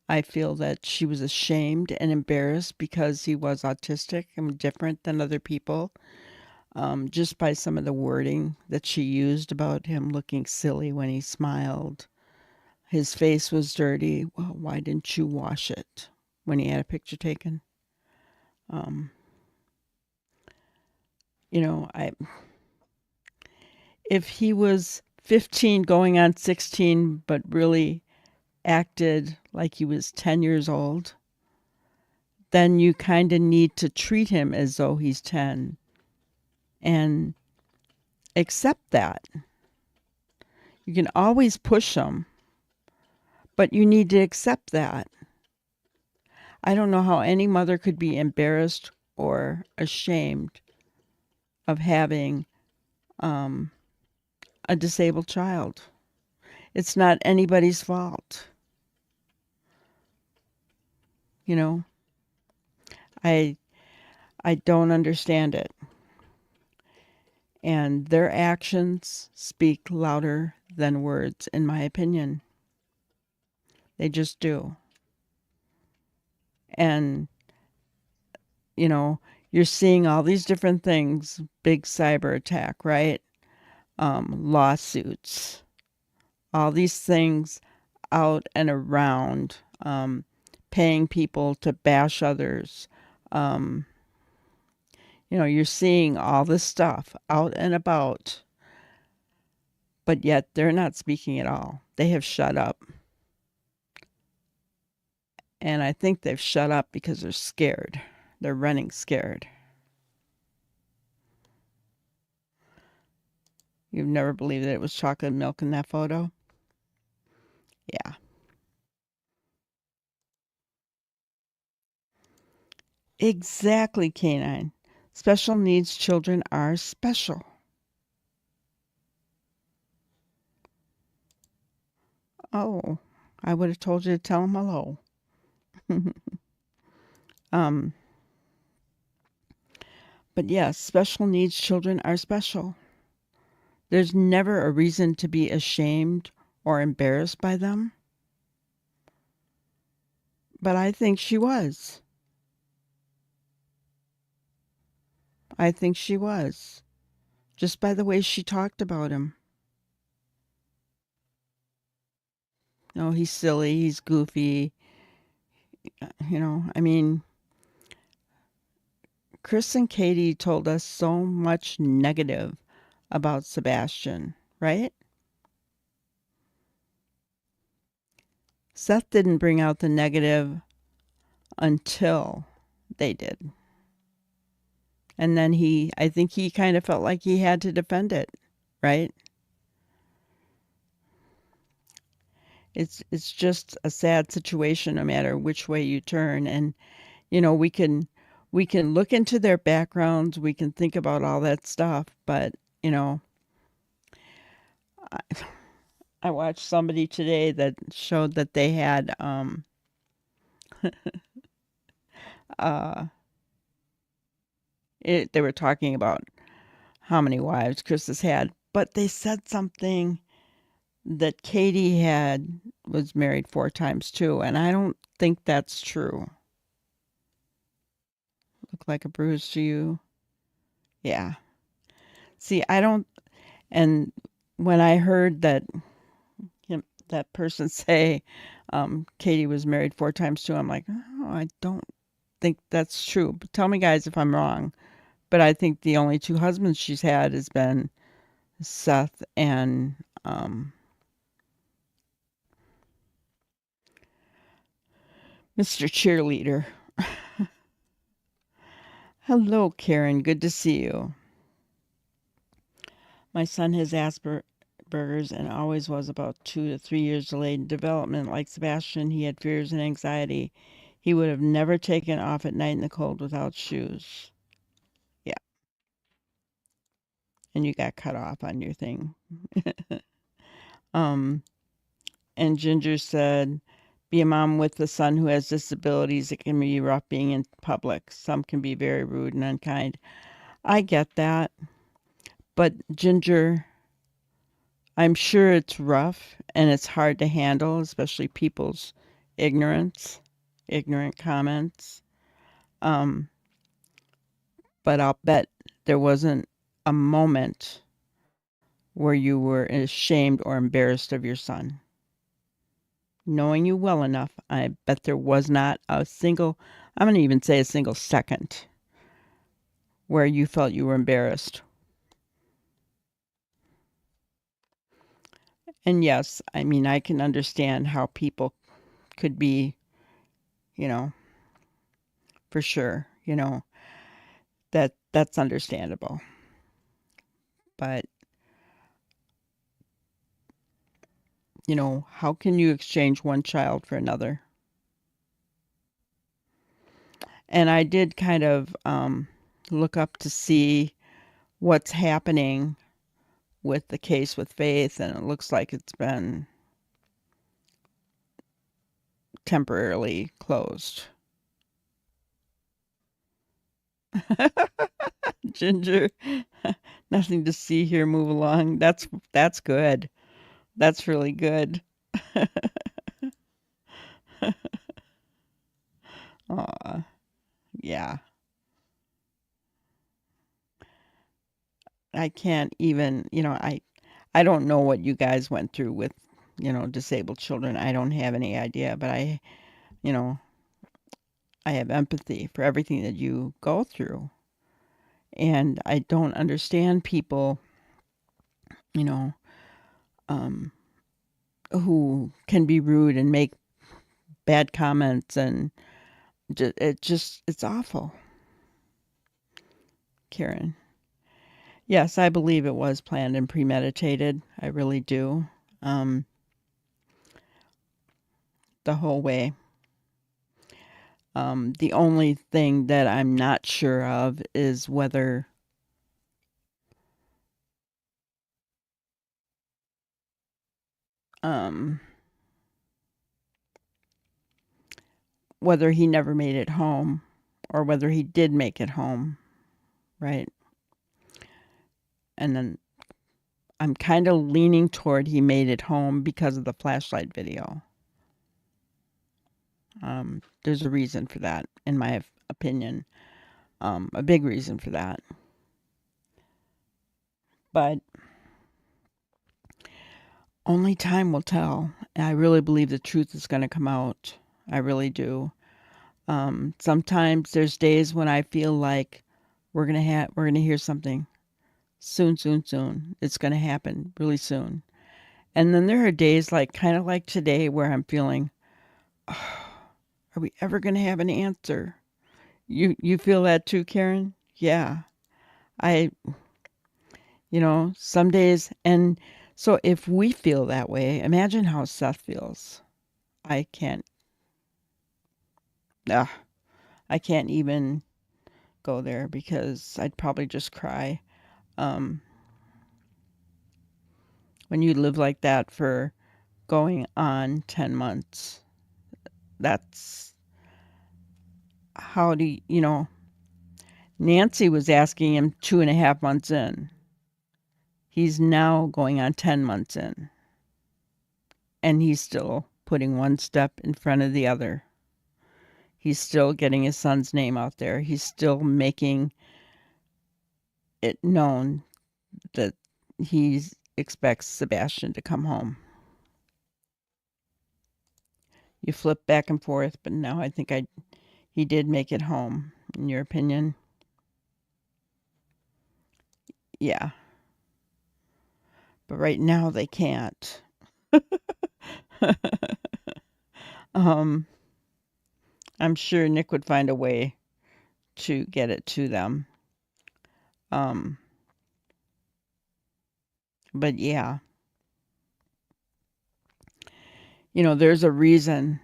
I feel that she was ashamed and embarrassed because he was autistic and different than other people, just by some of the wording that she used about him looking silly when he smiled. His face was dirty. Well, why didn't you wash it when he had a picture taken? Um, if he was 15 going on 16, but really acted like he was 10 years old, then you kind of need to treat him as though he's 10 and accept that. You can always push him, but you need to accept that. I don't know how any mother could be embarrassed or ashamed of having a disabled child. It's not anybody's fault. I don't understand it. And their actions speak louder than words, in my opinion. They just do. And, you're seeing all these different things, big cyber attack, right? Lawsuits, all these things out and around, paying people to bash others. You're seeing all this stuff out and about, but yet they're not speaking at all. They have shut up. And I think they've shut up because they're scared. They're running scared. You've never believed that it was chocolate milk in that photo? Yeah. Exactly, Canine. Special needs children are special. Oh, I would have told you to tell them hello. But yes, special needs children are special. There's never a reason to be ashamed or embarrassed by them. But I think she was. I think she was. Just by the way she talked about him. He's silly, he's goofy. I mean, Chris and Katie told us so much negative about Sebastian, right? Seth didn't bring out the negative until they did. And then I think he kind of felt like he had to defend it, right? It's just a sad situation no matter which way you turn. And, we can look into their backgrounds, we can think about all that stuff, but, I watched somebody today that showed that they had they were talking about how many wives Chris has had, but they said something that Katie was married 4 times too, and I don't think that's true. Look like a bruise to you? Yeah. See, I don't, and when I heard that person say Katie was married 4 times too, I'm like, oh, I don't think that's true. But tell me, guys, if I'm wrong. But I think the only 2 husbands she's had has been Seth and Mr. Cheerleader. Hello, Karen. Good to see you. My son has Asperger's and always was about 2 to 3 years delayed in development. Like Sebastian, he had fears and anxiety. He would have never taken off at night in the cold without shoes. Yeah. And you got cut off on your thing. And Ginger said, be a mom with a son who has disabilities. It can be rough being in public. Some can be very rude and unkind. I get that. But Ginger, I'm sure it's rough and it's hard to handle, especially people's ignorance, ignorant comments. Um, but I'll bet there wasn't a moment where you were ashamed or embarrassed of your son. Knowing you well enough, I bet there was not a single, I'm going to even say a single second, where you felt you were embarrassed. And yes, I mean, I can understand how people could be, you know, for sure, that's understandable. But, how can you exchange one child for another? And I did kind of look up to see what's happening with the case with Faith, and it looks like it's been temporarily closed. Ginger, nothing to see here. Move along. That's good. That's really good. Aw, yeah. I can't even, I don't know what you guys went through with, disabled children. I don't have any idea, but you know, I have empathy for everything that you go through. And I don't understand people, you know, um, who can be rude and make bad comments, and it's awful. Karen. Yes, I believe it was planned and premeditated. I really do. Um, the whole way. The only thing that I'm not sure of is um, whether he never made it home or whether he did make it home, right? And then I'm kind of leaning toward he made it home because of the flashlight video. There's a reason for that, in my opinion. A big reason for that. But only time will tell. And I really believe the truth is going to come out. I really do. Sometimes there's days when I feel like we're gonna hear something soon, soon, soon. It's gonna happen really soon. And then there are days kind of like today where I'm feeling, oh, are we ever gonna have an answer? You feel that too, Karen? Yeah. I, some days, and so if we feel that way, imagine how Seth feels. I can't, I can't even go there because I'd probably just cry. Um, when you live like that for going on 10 months, that's how do Nancy was asking him 2.5 months in. He's now going on 10 months in. And he's still putting one step in front of the other. He's still getting his son's name out there. He's still making it known that he expects Sebastian to come home. You flip back and forth, but now I think he did make it home, in your opinion. Yeah. But right now they can't. I'm sure Nick would find a way to get it to them. But yeah. There's a reason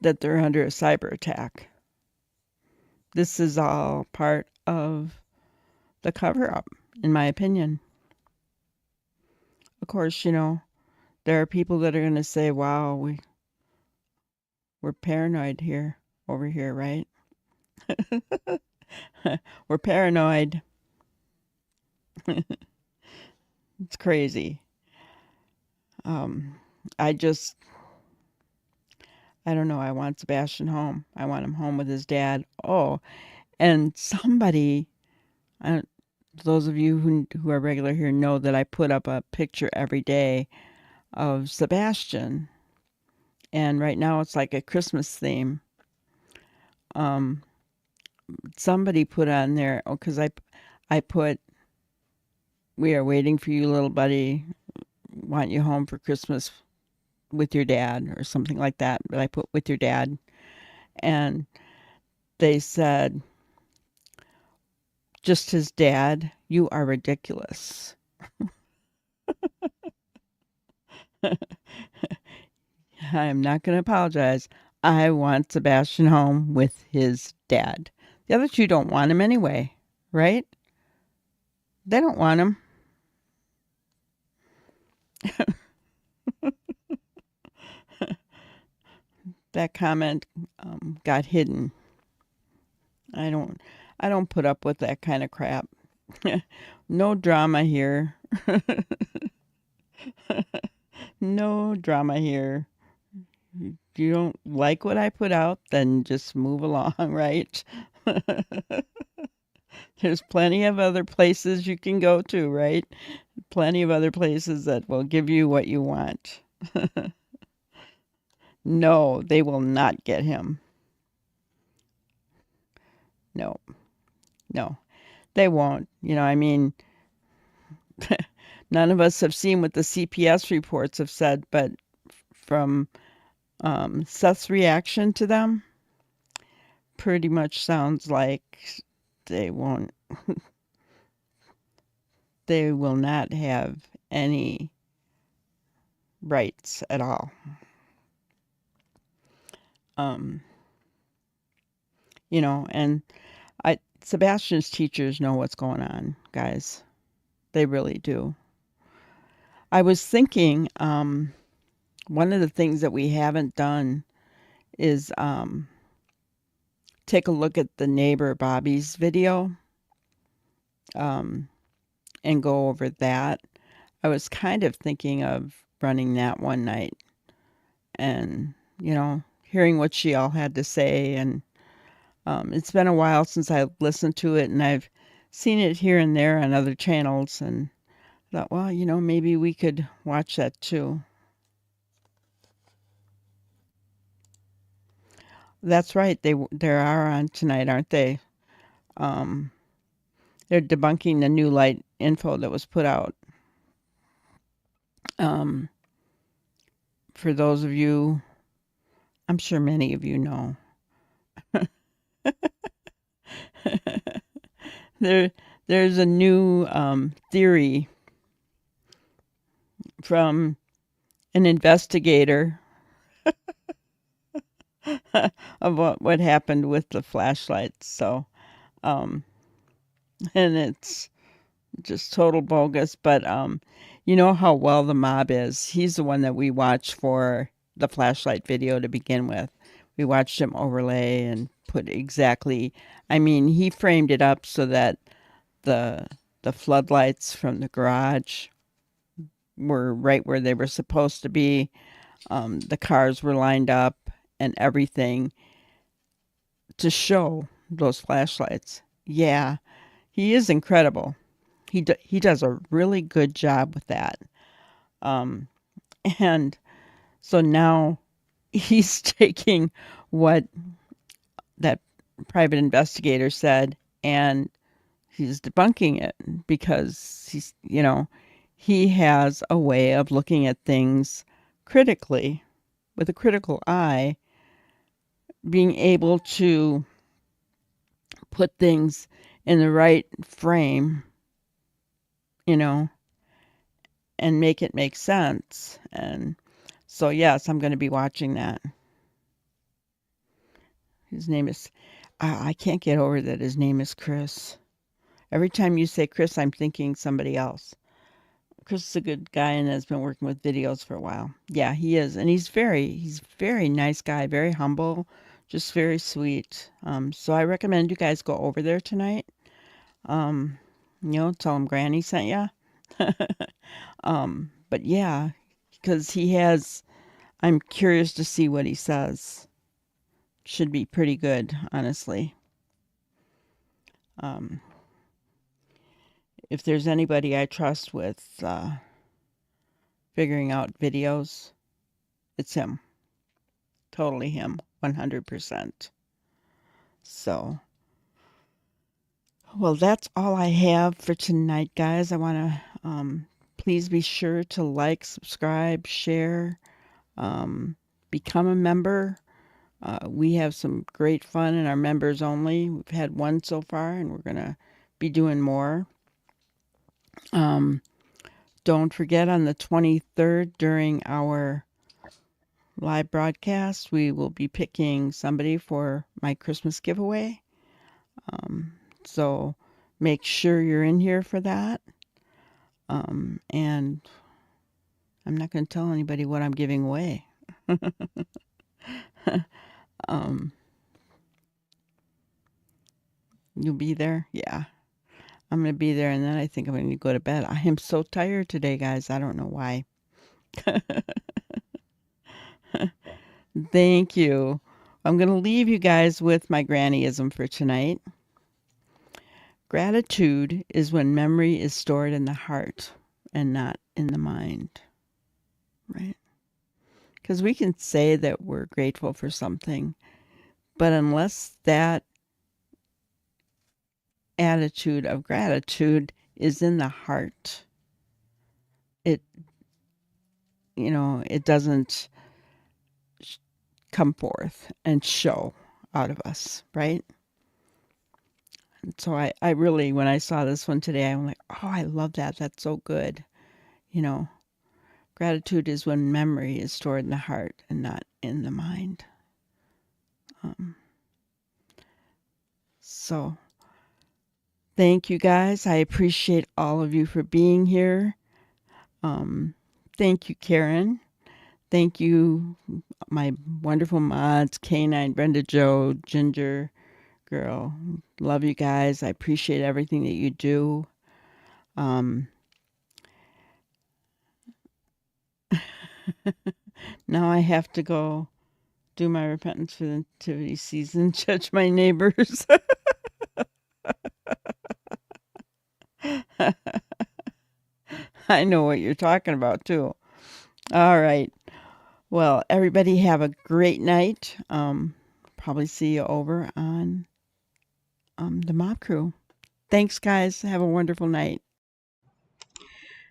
that they're under a cyber attack. This is all part of the cover up, in my opinion. Of course, there are people that are going to say, wow, we're paranoid over here, right? We're paranoid. It's crazy. Um, I just, I don't know. I want Sebastian home. I want him home with his dad. Oh, and somebody, I, those of you who are regular here know that I put up a picture every day of Sebastian, and right now it's like a Christmas theme. Um, Somebody put on there, oh, because I put, "We are waiting for you, little buddy. Want you home for Christmas with your dad," or something like that. But I put "with your dad," and they said, "Just his dad? You are ridiculous." I am not going to apologize. I want Sebastian home with his dad. The other two don't want him anyway, right? They don't want him. That comment got hidden. I don't. I don't put up with that kind of crap. No drama here. No drama here. You don't like what I put out, then just move along, right? There's plenty of other places you can go to, right? Plenty of other places that will give you what you want. No, they will not get him. No, no, they won't. I mean, none of us have seen what the CPS reports have said, but from Seth's reaction to them, pretty much sounds like they won't, they will not have any rights at all. Um, and Sebastian's teachers know what's going on, guys. They really do. I was thinking, one of the things that we haven't done is take a look at the neighbor Bobby's video, and go over that. I was kind of thinking of running that one night and, hearing what she all had to say. And it's been a while since I listened to it, and I've seen it here and there on other channels, and thought, well, maybe we could watch that too. That's right. They are on tonight, aren't they? Um, they're debunking the new light info that was put out. Um, for those of you, I'm sure many of you know. There's a new theory from an investigator of what happened with the flashlights. So, and it's just total bogus. But you know how well the mob is. He's the one that we watched for the flashlight video to begin with. We watched him overlay and put exactly. I mean, he framed it up so that the floodlights from the garage were right where they were supposed to be. The cars were lined up and everything to show those flashlights. Yeah, he is incredible. He does a really good job with that. And so now he's taking what that private investigator said, and he's debunking it because he has a way of looking at things critically, with a critical eye, being able to put things in the right frame, and make it make sense. And so, yes, I'm going to be watching that. His name is, I can't get over that his name is Chris. Every time you say Chris, I'm thinking somebody else. Chris is a good guy and has been working with videos for a while. Yeah, he is. And he's very nice guy, very humble, just very sweet. So I recommend you guys go over there tonight. Tell him Granny sent ya. But yeah, because I'm curious to see what he says. Should be pretty good, honestly. Um, if there's anybody I trust with figuring out videos, it's him. Totally him, 100%. So, well, that's all I have for tonight, guys. I want to please be sure to like, subscribe, share, become a member. We have some great fun in our members only. We've had one so far, and we're going to be doing more. Don't forget, on the 23rd, during our live broadcast, we will be picking somebody for my Christmas giveaway. So make sure you're in here for that. And I'm not going to tell anybody what I'm giving away. You'll be there? Yeah. I'm going to be there, and then I think I'm going to go to bed. I am so tired today, guys. I don't know why. Thank you. I'm going to leave you guys with my grannyism for tonight. Gratitude is when memory is stored in the heart and not in the mind, right? Because we can say that we're grateful for something, but unless that attitude of gratitude is in the heart, it doesn't come forth and show out of us, right? And so I really, when I saw this one today, I'm like, oh, I love that. That's so good. Gratitude is when memory is stored in the heart and not in the mind. So thank you, guys. I appreciate all of you for being here. Thank you, Karen. Thank you, my wonderful mods, K9, Brenda, Joe, Ginger, Girl. Love you guys. I appreciate everything that you do. Now I have to go do my repentance for the nativity season, judge my neighbors. I know what you're talking about, too. All right. Well, everybody have a great night. Probably see you over on the Mob Crew. Thanks, guys. Have a wonderful night.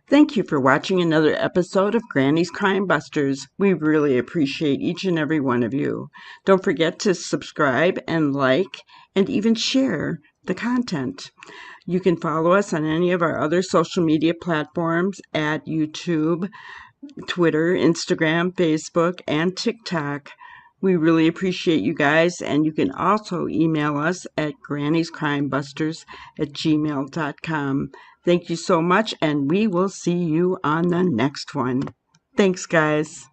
Thank you for watching another episode of Granny's Crime Busters. We really appreciate each and every one of you. Don't forget to subscribe and like and even share the content. You can follow us on any of our other social media platforms at YouTube, Twitter, Instagram, Facebook, and TikTok. We really appreciate you guys, and you can also email us at granniescrimebusters@gmail.com. Thank you so much, and we will see you on the next one. Thanks, guys.